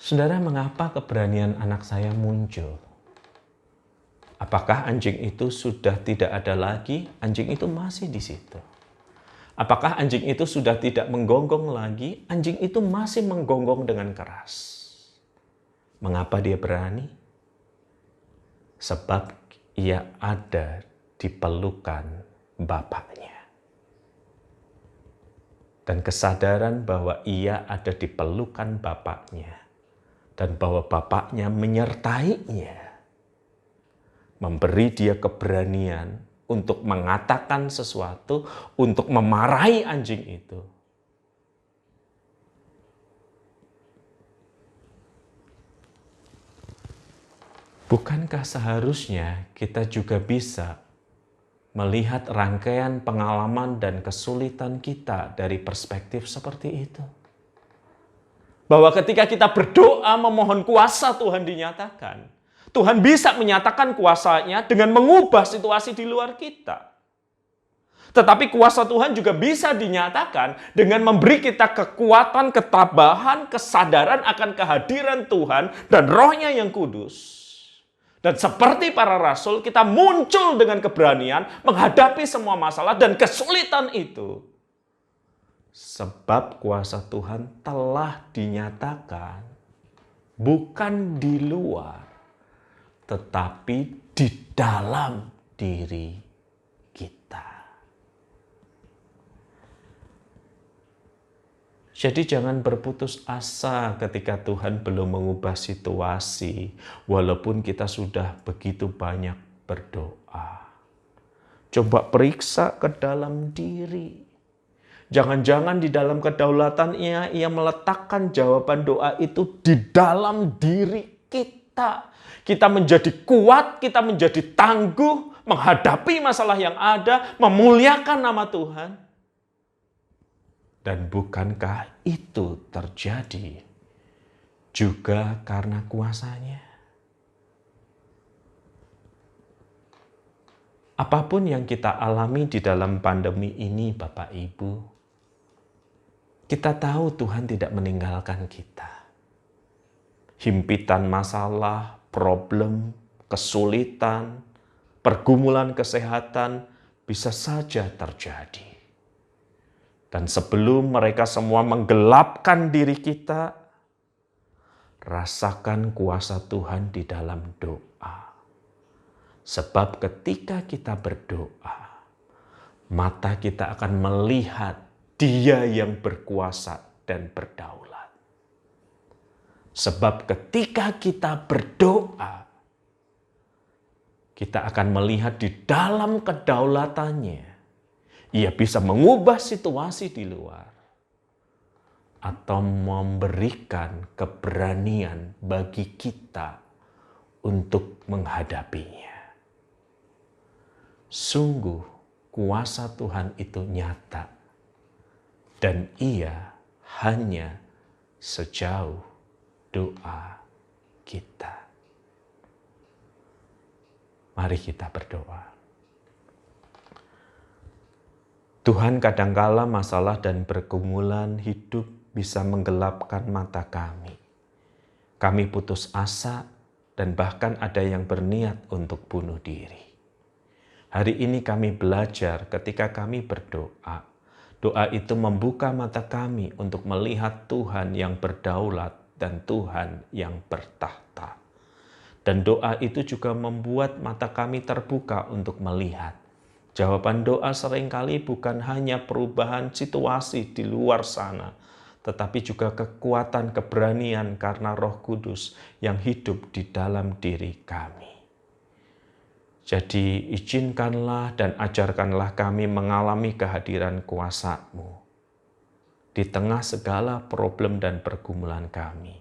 Saudara, mengapa keberanian anak saya muncul? Apakah anjing itu sudah tidak ada lagi? Anjing itu masih di situ. Apakah anjing itu sudah tidak menggonggong lagi? Anjing itu masih menggonggong dengan keras. Mengapa dia berani? Sebab ia ada di pelukan bapaknya. Dan kesadaran bahwa ia ada di pelukan bapaknya dan bahwa bapaknya menyertainya, memberi dia keberanian untuk mengatakan sesuatu, untuk memarahi anjing itu. Bukankah seharusnya kita juga bisa melihat rangkaian pengalaman dan kesulitan kita dari perspektif seperti itu? Bahwa ketika kita berdoa memohon kuasa Tuhan dinyatakan, Tuhan bisa menyatakan kuasanya dengan mengubah situasi di luar kita. Tetapi kuasa Tuhan juga bisa dinyatakan dengan memberi kita kekuatan, ketabahan, kesadaran akan kehadiran Tuhan dan Roh-Nya yang kudus. Dan seperti para rasul, kita muncul dengan keberanian menghadapi semua masalah dan kesulitan itu. Sebab kuasa Tuhan telah dinyatakan bukan di luar, tetapi di dalam diri kita. Jadi jangan berputus asa ketika Tuhan belum mengubah situasi, walaupun kita sudah begitu banyak berdoa. Coba periksa ke dalam diri. Jangan-jangan di dalam kedaulatannya ia meletakkan jawaban doa itu di dalam diri kita. Kita menjadi kuat, kita menjadi tangguh, menghadapi masalah yang ada, memuliakan nama Tuhan. Dan bukankah itu terjadi juga karena kuasanya? Apapun yang kita alami di dalam pandemi ini, Bapak Ibu, kita tahu Tuhan tidak meninggalkan kita. Himpitan masalah, problem, kesulitan, pergumulan kesehatan bisa saja terjadi. Dan sebelum mereka semua menggelapkan diri kita, rasakan kuasa Tuhan di dalam doa. Sebab ketika kita berdoa, mata kita akan melihat Dia yang berkuasa dan berdaulat. Sebab ketika kita berdoa, kita akan melihat di dalam kedaulatannya, Ia bisa mengubah situasi di luar atau memberikan keberanian bagi kita untuk menghadapinya. Sungguh kuasa Tuhan itu nyata dan Ia hanya sejauh doa kita. Mari kita berdoa. Tuhan, kadangkala masalah dan pergumulan hidup bisa menggelapkan mata kami. Kami putus asa dan bahkan ada yang berniat untuk bunuh diri. Hari ini kami belajar ketika kami berdoa. Doa itu membuka mata kami untuk melihat Tuhan yang berdaulat dan Tuhan yang bertahta. Dan doa itu juga membuat mata kami terbuka untuk melihat. Jawaban doa seringkali bukan hanya perubahan situasi di luar sana, tetapi juga kekuatan keberanian karena Roh Kudus yang hidup di dalam diri kami. Jadi izinkanlah dan ajarkanlah kami mengalami kehadiran kuasa-Mu di tengah segala problem dan pergumulan kami,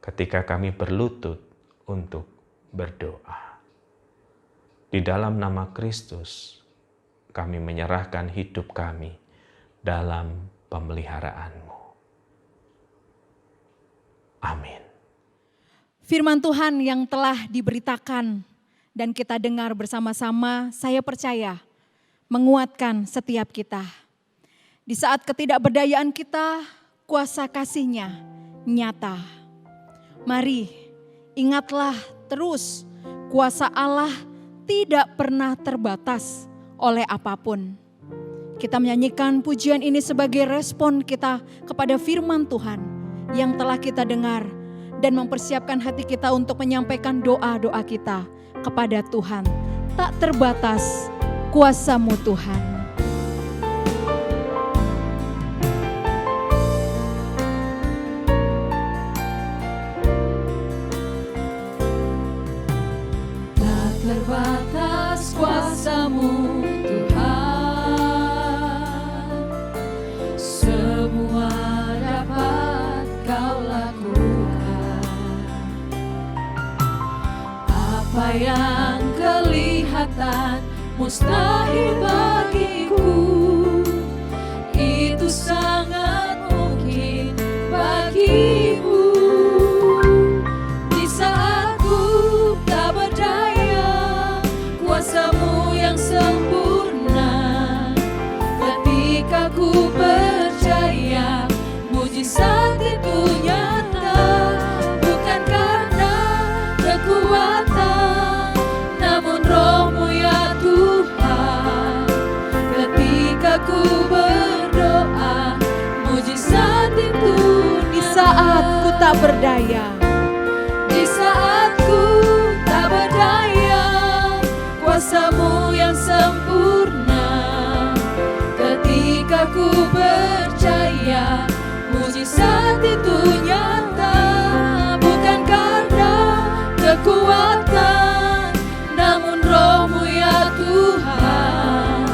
ketika kami berlutut untuk berdoa. Di dalam nama Kristus, kami menyerahkan hidup kami dalam pemeliharaan-Mu. Amin. Firman Tuhan yang telah diberitakan dan kita dengar bersama-sama, saya percaya menguatkan setiap kita. Di saat ketidakberdayaan kita, kuasa kasih-Nya nyata. Mari ingatlah terus, kuasa Allah tidak pernah terbatas oleh apapun. Kita menyanyikan pujian ini sebagai respon kita kepada firman Tuhan yang telah kita dengar dan mempersiapkan hati kita untuk menyampaikan doa-doa kita kepada Tuhan. Tak terbatas kuasa-Mu Tuhan. Tak terbatas kuasa-Mu Tuhan, semua dapat Kau lakukan. Apa yang kelihatan mustahil bagiku, itu sangat mungkin bagimu. Di saat ku tak berdaya, kuasa-Mu yang sempurna. Ketika ku percaya, mujizat itu nyata. Bukan karena kekuatan, namun Roh-Mu ya Tuhan. Ketika ku berdoa, mujizat itu Di saat ku tak berdaya, di saat ku tak berdaya, kuasa-Mu yang sempurna. Ketika ku percaya, mujizat itu nyata. Bukan karena kekuatan, namun Roh-Mu ya Tuhan.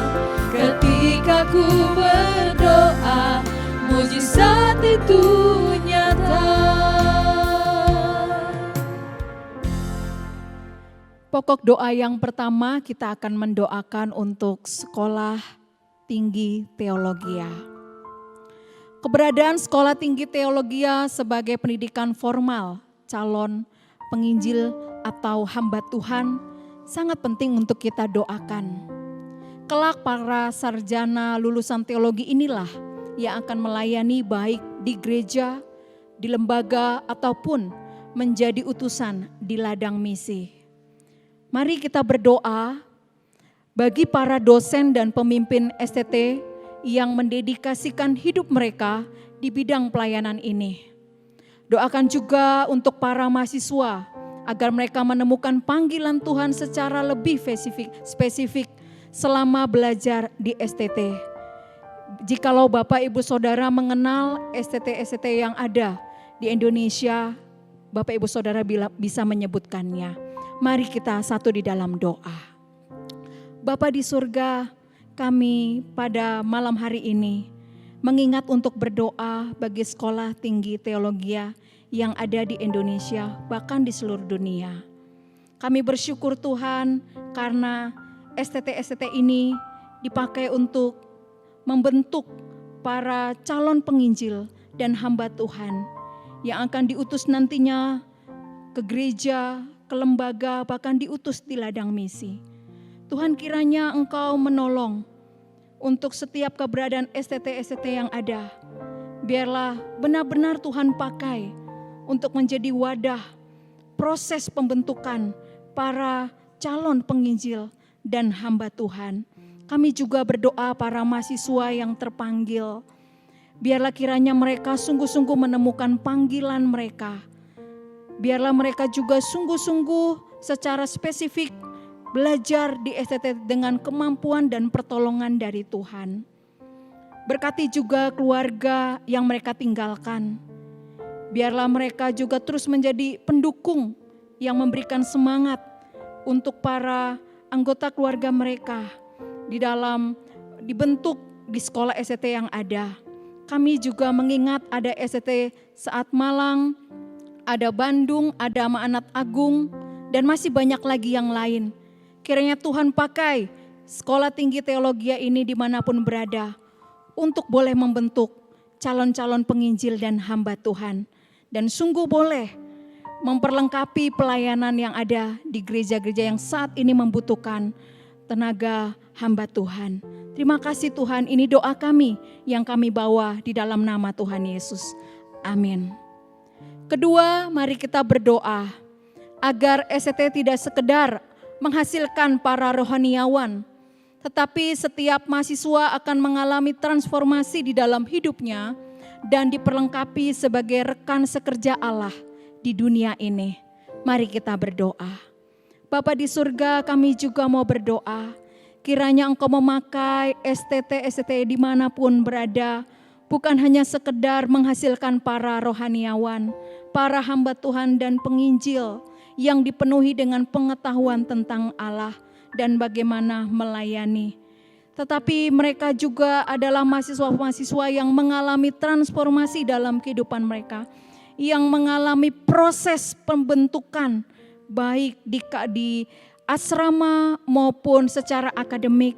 Ketika ku berdoa, mujizat itu nyata. pokok doa yang pertama kita akan mendoakan untuk sekolah tinggi teologia. Keberadaan sekolah tinggi teologia sebagai pendidikan formal calon penginjil atau hamba Tuhan sangat penting untuk kita doakan. Kelak para sarjana lulusan teologi inilah yang akan melayani baik di gereja, di lembaga ataupun menjadi utusan di ladang misi. Mari kita berdoa bagi para dosen dan pemimpin STT yang mendedikasikan hidup mereka di bidang pelayanan ini. Doakan juga untuk para mahasiswa agar mereka menemukan panggilan Tuhan secara lebih spesifik selama belajar di STT. Jikalau Bapak Ibu Saudara mengenal STT-STT yang ada di Indonesia, Bapak Ibu Saudara bisa menyebutkannya. Mari kita satu di dalam doa. Bapa di surga, kami pada malam hari ini mengingat untuk berdoa bagi sekolah tinggi teologia yang ada di Indonesia, bahkan di seluruh dunia. Kami bersyukur Tuhan karena STT-STT ini dipakai untuk membentuk para calon penginjil dan hamba Tuhan yang akan diutus nantinya ke gereja, ke lembaga, bahkan diutus di ladang misi. Tuhan kiranya Engkau menolong untuk setiap keberadaan STT-STT yang ada. Biarlah benar-benar Tuhan pakai untuk menjadi wadah proses pembentukan para calon penginjil dan hamba Tuhan. Kami juga berdoa para mahasiswa yang terpanggil. Biarlah kiranya mereka sungguh-sungguh menemukan panggilan mereka. Biarlah mereka juga sungguh-sungguh secara spesifik belajar di STT dengan kemampuan dan pertolongan dari Tuhan. Berkati juga keluarga yang mereka tinggalkan. Biarlah mereka juga terus menjadi pendukung yang memberikan semangat untuk para anggota keluarga mereka dibentuk di sekolah STT yang ada. Kami juga mengingat ada STT Saat Malang, ada Bandung, ada Amanat Agung, dan masih banyak lagi yang lain. Kiranya Tuhan pakai sekolah tinggi teologi ini dimanapun berada untuk boleh membentuk calon-calon penginjil dan hamba Tuhan. Dan sungguh boleh memperlengkapi pelayanan yang ada di gereja-gereja yang saat ini membutuhkan tenaga hamba Tuhan. Terima kasih Tuhan, ini doa kami yang kami bawa di dalam nama Tuhan Yesus. Amin. Kedua, mari kita berdoa agar STT tidak sekedar menghasilkan para rohaniawan, tetapi setiap mahasiswa akan mengalami transformasi di dalam hidupnya dan diperlengkapi sebagai rekan sekerja Allah di dunia ini. Mari kita berdoa. Bapa di surga, kami juga mau berdoa. Kiranya Engkau memakai STT dimanapun berada, bukan hanya sekedar menghasilkan para rohaniawan, para hamba Tuhan dan penginjil yang dipenuhi dengan pengetahuan tentang Allah dan bagaimana melayani. Tetapi mereka juga adalah mahasiswa-mahasiswa yang mengalami transformasi dalam kehidupan mereka, yang mengalami proses pembentukan baik di asrama maupun secara akademik.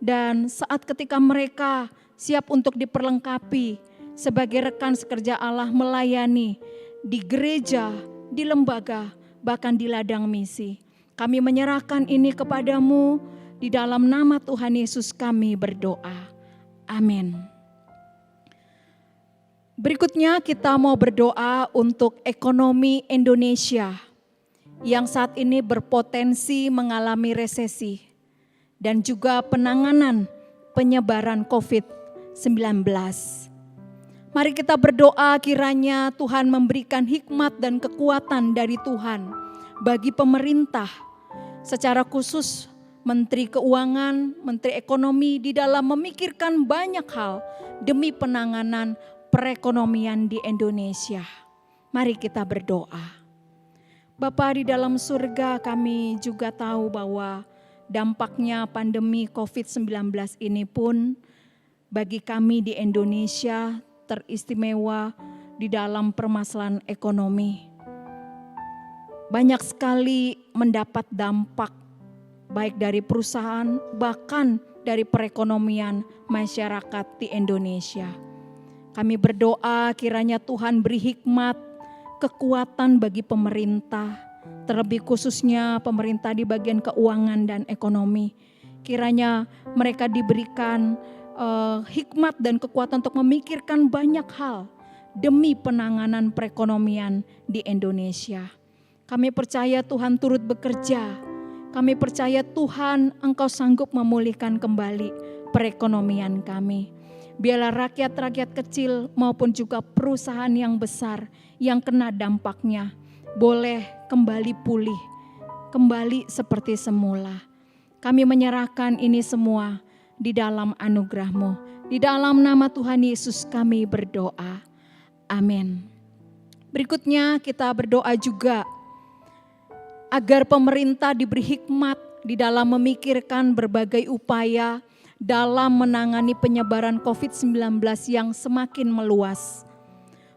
Dan saat ketika mereka siap untuk diperlengkapi sebagai rekan sekerja Allah melayani di gereja, di lembaga, bahkan di ladang misi. Kami menyerahkan ini kepadamu, di dalam nama Tuhan Yesus kami berdoa. Amin. Berikutnya kita mau berdoa untuk ekonomi Indonesia yang saat ini berpotensi mengalami resesi dan juga penanganan penyebaran COVID-19. Mari kita berdoa kiranya Tuhan memberikan hikmat dan kekuatan dari Tuhan bagi pemerintah, secara khusus Menteri Keuangan, Menteri Ekonomi di dalam memikirkan banyak hal demi penanganan perekonomian di Indonesia. Mari kita berdoa. Bapa di dalam surga, kami juga tahu bahwa dampaknya pandemi COVID-19 ini pun bagi kami di Indonesia teristimewa di dalam permasalahan ekonomi. Banyak sekali mendapat dampak baik dari perusahaan bahkan dari perekonomian masyarakat di Indonesia. Kami berdoa kiranya Tuhan beri hikmat, kekuatan bagi pemerintah, terlebih khususnya pemerintah di bagian keuangan dan ekonomi. Kiranya mereka diberikan hikmat dan kekuatan untuk memikirkan banyak hal demi penanganan perekonomian di Indonesia. Kami percaya Tuhan turut bekerja. Kami percaya Tuhan Engkau sanggup memulihkan kembali perekonomian kami. Biarlah rakyat-rakyat kecil maupun juga perusahaan yang besar yang kena dampaknya boleh kembali pulih, kembali seperti semula. Kami menyerahkan ini semua di dalam anugerah-Mu. Di dalam nama Tuhan Yesus kami berdoa. Amin. Berikutnya kita berdoa juga agar pemerintah diberi hikmat di dalam memikirkan berbagai upaya dalam menangani penyebaran COVID-19 yang semakin meluas.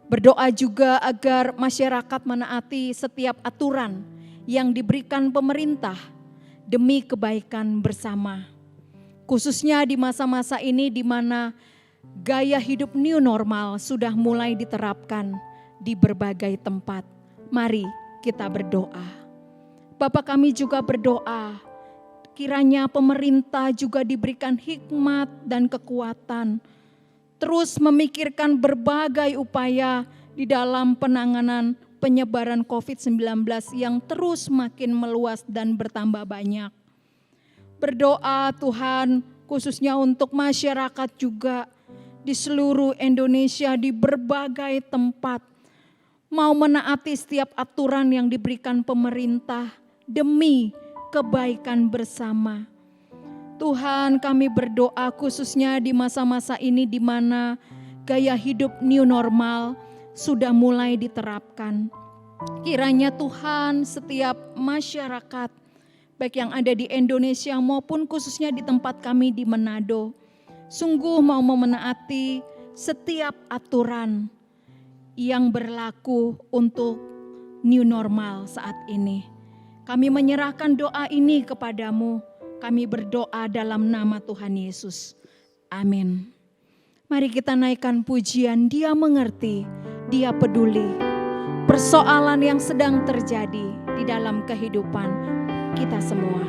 Berdoa juga agar masyarakat menaati setiap aturan yang diberikan pemerintah demi kebaikan bersama. Khususnya di masa-masa ini di mana gaya hidup new normal sudah mulai diterapkan di berbagai tempat. Mari kita berdoa. Bapa kami juga berdoa, kiranya pemerintah juga diberikan hikmat dan kekuatan, terus memikirkan berbagai upaya di dalam penanganan penyebaran COVID-19 yang terus makin meluas dan bertambah banyak. Berdoa Tuhan khususnya untuk masyarakat juga di seluruh Indonesia di berbagai tempat mau menaati setiap aturan yang diberikan pemerintah demi kebaikan bersama. Tuhan, kami berdoa khususnya di masa-masa ini di mana gaya hidup new normal sudah mulai diterapkan. Kiranya Tuhan setiap masyarakat baik yang ada di Indonesia maupun khususnya di tempat kami di Manado, sungguh mau memenaati setiap aturan yang berlaku untuk new normal saat ini. Kami menyerahkan doa ini kepadamu. Kami berdoa dalam nama Tuhan Yesus. Amin. Mari kita naikkan pujian, Dia mengerti, Dia peduli. Persoalan yang sedang terjadi di dalam kehidupan kita semua.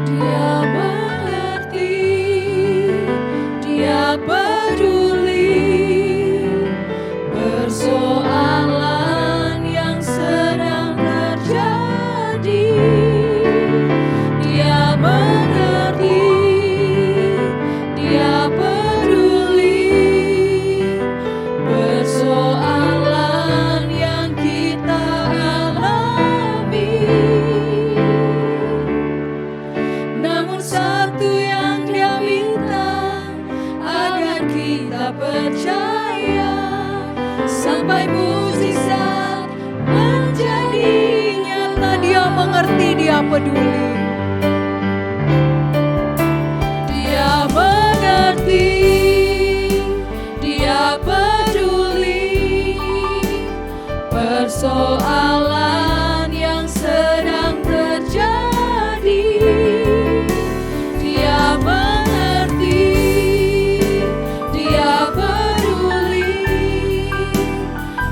Dia mengerti, Dia peduli persoalan yang sedang terjadi. Dia mengerti, Dia peduli persoalan yang kita alami. Namun satu yang Dia minta agar kita percaya, sampai mukjizat menjadi nyata. Dia mengerti, Dia peduli. Dia mengerti, Dia peduli persoalan yang sedang terjadi. Dia mengerti, Dia peduli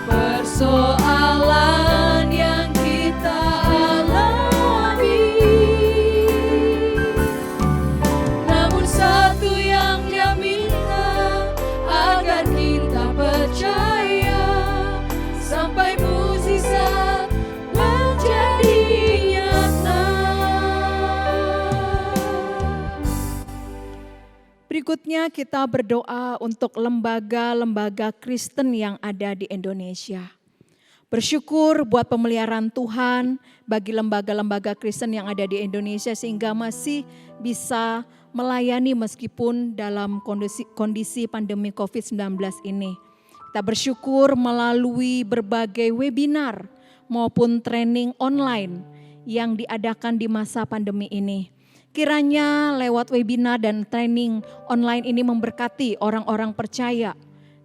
persoalan yang kita alami. Namun satu yang Dia minta agar kita percaya, sampai mukjizat menjadi nyata. Berikutnya kita berdoa untuk lembaga-lembaga Kristen yang ada di Indonesia. Bersyukur buat pemeliharaan Tuhan bagi lembaga-lembaga Kristen yang ada di Indonesia sehingga masih bisa melayani meskipun dalam kondisi pandemi COVID-19 ini. Kita bersyukur melalui berbagai webinar maupun training online yang diadakan di masa pandemi ini. Kiranya lewat webinar dan training online ini memberkati orang-orang percaya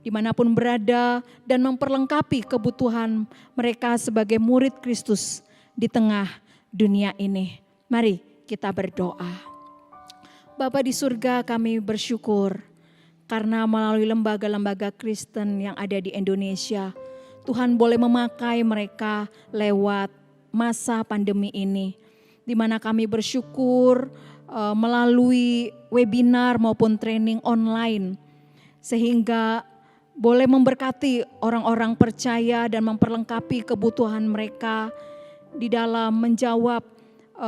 dimanapun berada dan memperlengkapi kebutuhan mereka sebagai murid Kristus di tengah dunia ini. Mari kita berdoa. Bapa di surga, kami bersyukur karena melalui lembaga-lembaga Kristen yang ada di Indonesia, Tuhan boleh memakai mereka lewat masa pandemi ini, di mana kami bersyukur melalui webinar maupun training online, sehingga boleh memberkati orang-orang percaya dan memperlengkapi kebutuhan mereka di dalam menjawab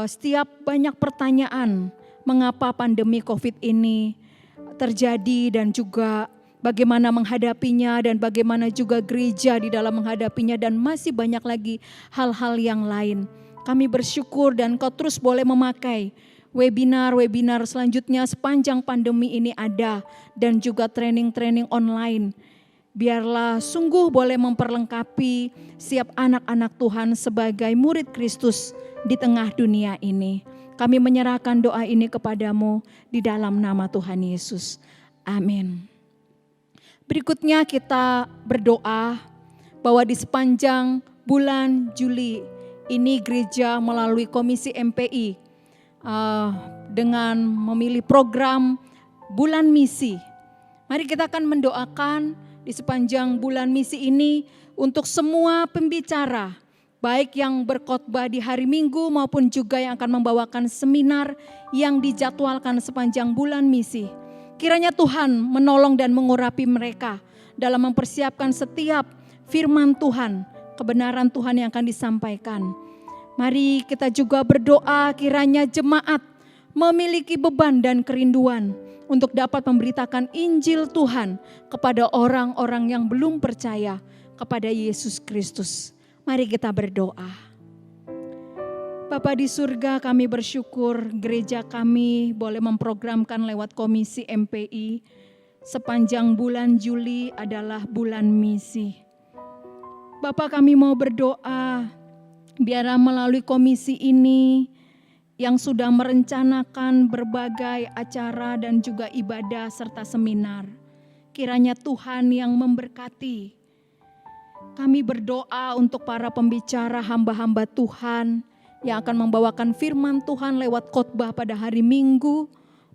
setiap banyak pertanyaan mengapa pandemi COVID ini terjadi dan juga bagaimana menghadapinya dan bagaimana juga gereja di dalam menghadapinya dan masih banyak lagi hal-hal yang lain. Kami bersyukur dan Kau terus boleh memakai webinar-webinar selanjutnya sepanjang pandemi ini ada dan juga training-training online. Biarlah sungguh boleh memperlengkapi setiap anak-anak Tuhan sebagai murid Kristus di tengah dunia ini. Kami menyerahkan doa ini kepadamu di dalam nama Tuhan Yesus. Amin. Berikutnya kita berdoa bahwa di sepanjang bulan Juli ini gereja melalui Komisi MPI dengan memilih program Bulan Misi. Mari kita akan mendoakan di sepanjang bulan misi ini untuk semua pembicara, baik yang berkhotbah di hari Minggu maupun juga yang akan membawakan seminar yang dijadwalkan sepanjang bulan misi. Kiranya Tuhan menolong dan mengurapi mereka dalam mempersiapkan setiap firman Tuhan, kebenaran Tuhan yang akan disampaikan. Mari kita juga berdoa kiranya jemaat memiliki beban dan kerinduan untuk dapat memberitakan Injil Tuhan kepada orang-orang yang belum percaya kepada Yesus Kristus. Mari kita berdoa. Bapa di surga, kami bersyukur gereja kami boleh memprogramkan lewat Komisi MPI sepanjang bulan Juli adalah bulan misi. Bapak, kami mau berdoa, biarlah melalui komisi ini yang sudah merencanakan berbagai acara dan juga ibadah serta seminar, kiranya Tuhan yang memberkati. Kami berdoa untuk para pembicara hamba-hamba Tuhan yang akan membawakan firman Tuhan lewat khotbah pada hari Minggu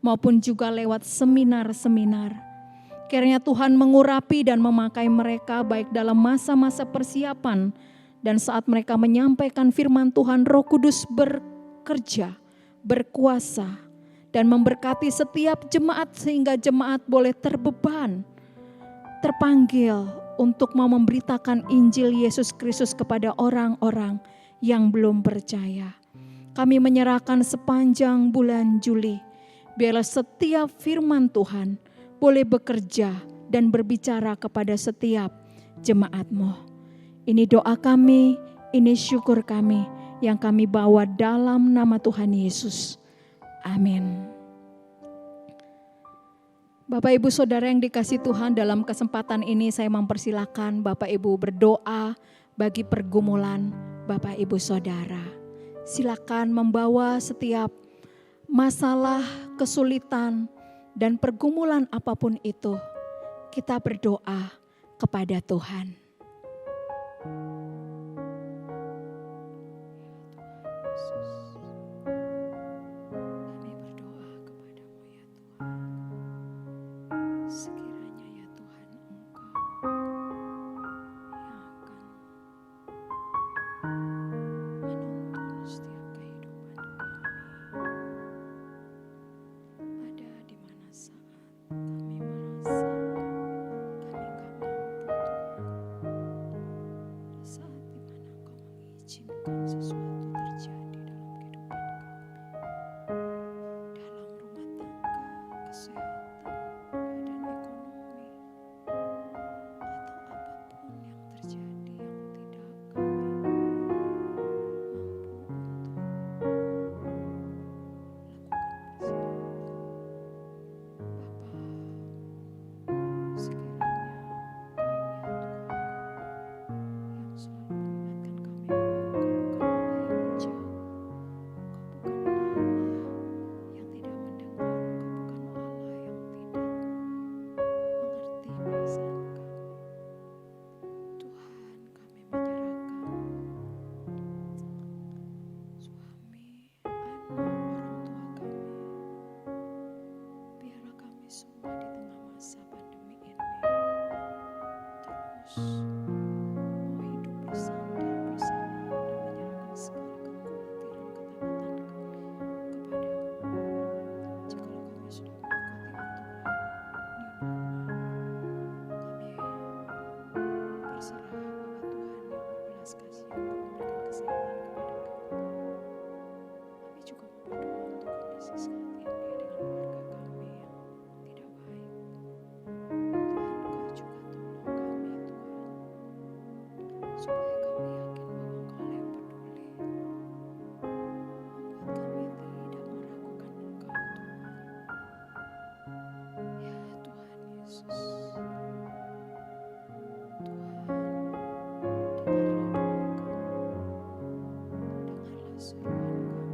maupun juga lewat seminar-seminar. Kiranya Tuhan mengurapi dan memakai mereka baik dalam masa-masa persiapan dan saat mereka menyampaikan firman Tuhan, Roh Kudus bekerja, berkuasa dan memberkati setiap jemaat sehingga jemaat boleh terbeban, terpanggil untuk mau memberitakan Injil Yesus Kristus kepada orang-orang yang belum percaya. Kami menyerahkan sepanjang bulan Juli, biarlah setiap firman Tuhan boleh bekerja dan berbicara kepada setiap jemaat-Mu. Ini doa kami, ini syukur kami yang kami bawa dalam nama Tuhan Yesus. Amin. Bapak Ibu Saudara yang dikasihi Tuhan, dalam kesempatan ini saya mempersilakan Bapak Ibu berdoa bagi pergumulan Bapak Ibu Saudara. Silakan membawa setiap masalah, kesulitan, dan pergumulan apapun itu. Kita berdoa kepada Tuhan. Kami berdoa kepadamu ya Tuhan. Sekiranya ya Tuhan Engkau yang akan menuntun setiap kehidupan kami. Ada di mana saat kami merasa kami gak mampu Tuhan. Saat di mana Engkau mengizinkan sesuatu terjadi dalam kehidupan kami. Dalam rumah tangga, kesehatan, dan ekonomi. Atau apapun yang terjadi yang tidak kami mampu untuk lakukan sekiranya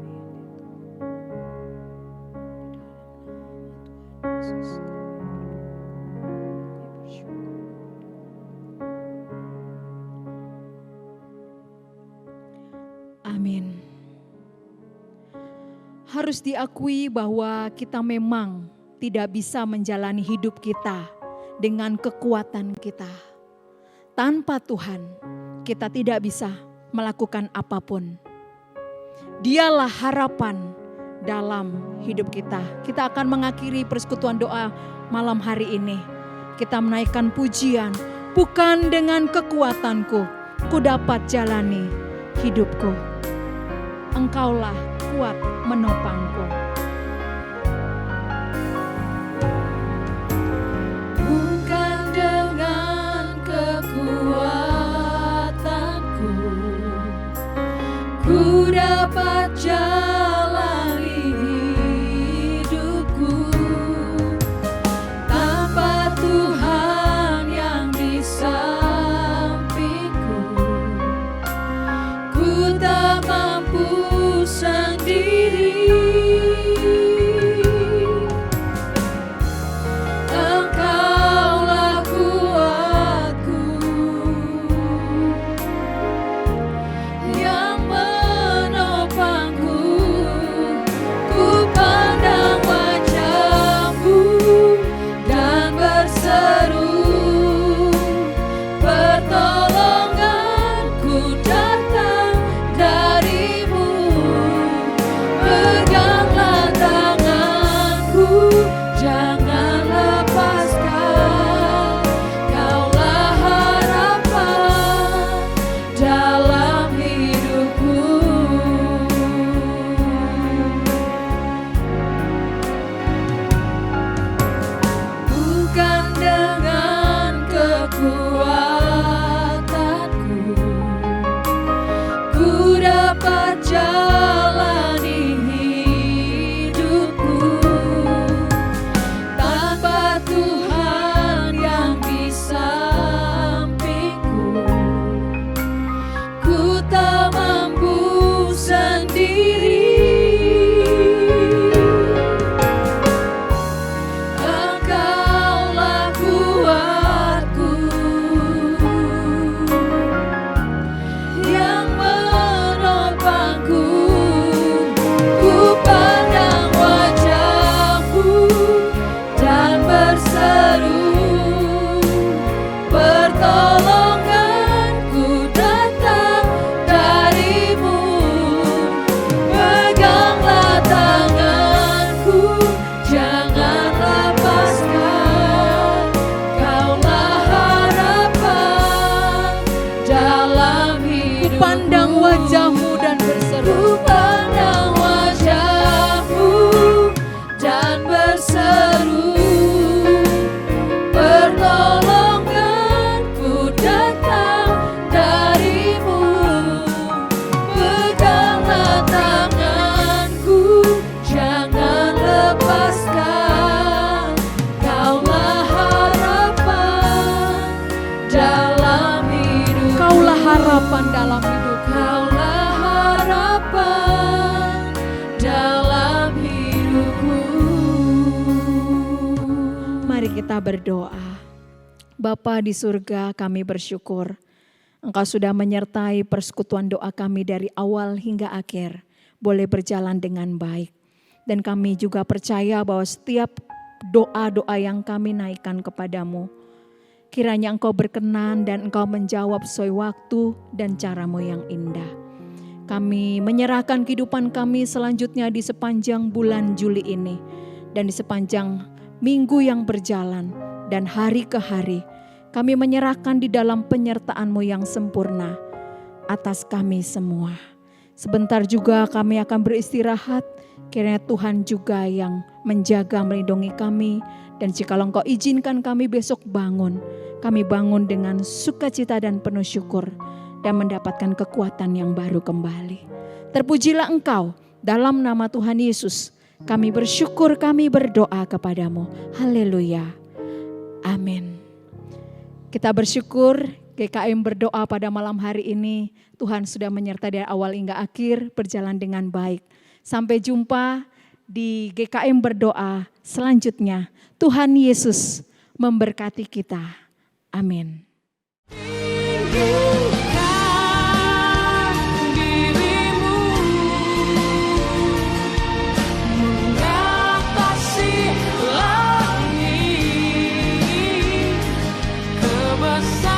Amin. Harus diakui bahwa kita memang tidak bisa menjalani hidup kita dengan kekuatan kita. Tanpa Tuhan, kita tidak bisa melakukan apapun. Dialah harapan dalam hidup kita. Kita akan mengakhiri persekutuan doa malam hari ini. Kita menaikkan pujian, bukan dengan kekuatanku, ku dapat jalani hidupku. Engkaulah kuat menopangku. Bukan dengan kekuatanku, ku dapat jalani hidupku. Tanpa Tuhan yang di sampingku, kekuatanku, ku dapat jalani hidupku tanpa Tuhan yang di sampingku. Ku tak mampu sendiri. Engkaulah kuatku yang menopangku. Ku pandang wajah-Mu dan berseru, pertolonganku datang dari-Mu. Peganglah tanganku, jangan lepaskan. Kaulah harapan dalam hidupku. Pandang wajah-Mu dan berseru. Ku pandang wajah-Mu dan berseru, pertolonganku datang dari-Mu. Peganglah tanganku, jangan lepaskan. Kaulah harapan dalam hidupku. Kaulah harapan dalam hidup. Kaulah harapan dalam hidupku. Mari kita berdoa. Bapa di surga, kami bersyukur Engkau sudah menyertai persekutuan doa kami dari awal hingga akhir boleh berjalan dengan baik. Dan kami juga percaya bahwa setiap doa-doa yang kami naikkan kepadamu, kiranya Engkau berkenan dan Engkau menjawab sesuai waktu dan cara-Mu yang indah. Kami menyerahkan kehidupan kami selanjutnya di sepanjang bulan Juli ini dan di sepanjang minggu yang berjalan dan hari ke hari. Kami menyerahkan di dalam penyertaan-Mu yang sempurna atas kami semua. Sebentar juga kami akan beristirahat, kiranya Tuhan juga yang menjaga melindungi kami. Dan jikalau Engkau izinkan kami besok bangun, kami bangun dengan sukacita dan penuh syukur dan mendapatkan kekuatan yang baru kembali. Terpujilah Engkau dalam nama Tuhan Yesus. Kami bersyukur, kami berdoa kepadamu. Haleluya. Amin. Kita bersyukur GKM berdoa pada malam hari ini. Tuhan sudah menyertai dari awal hingga akhir berjalan dengan baik. Sampai jumpa di GKM berdoa selanjutnya. Tuhan Yesus memberkati kita. Amin. Mengatasi langit, kebesaran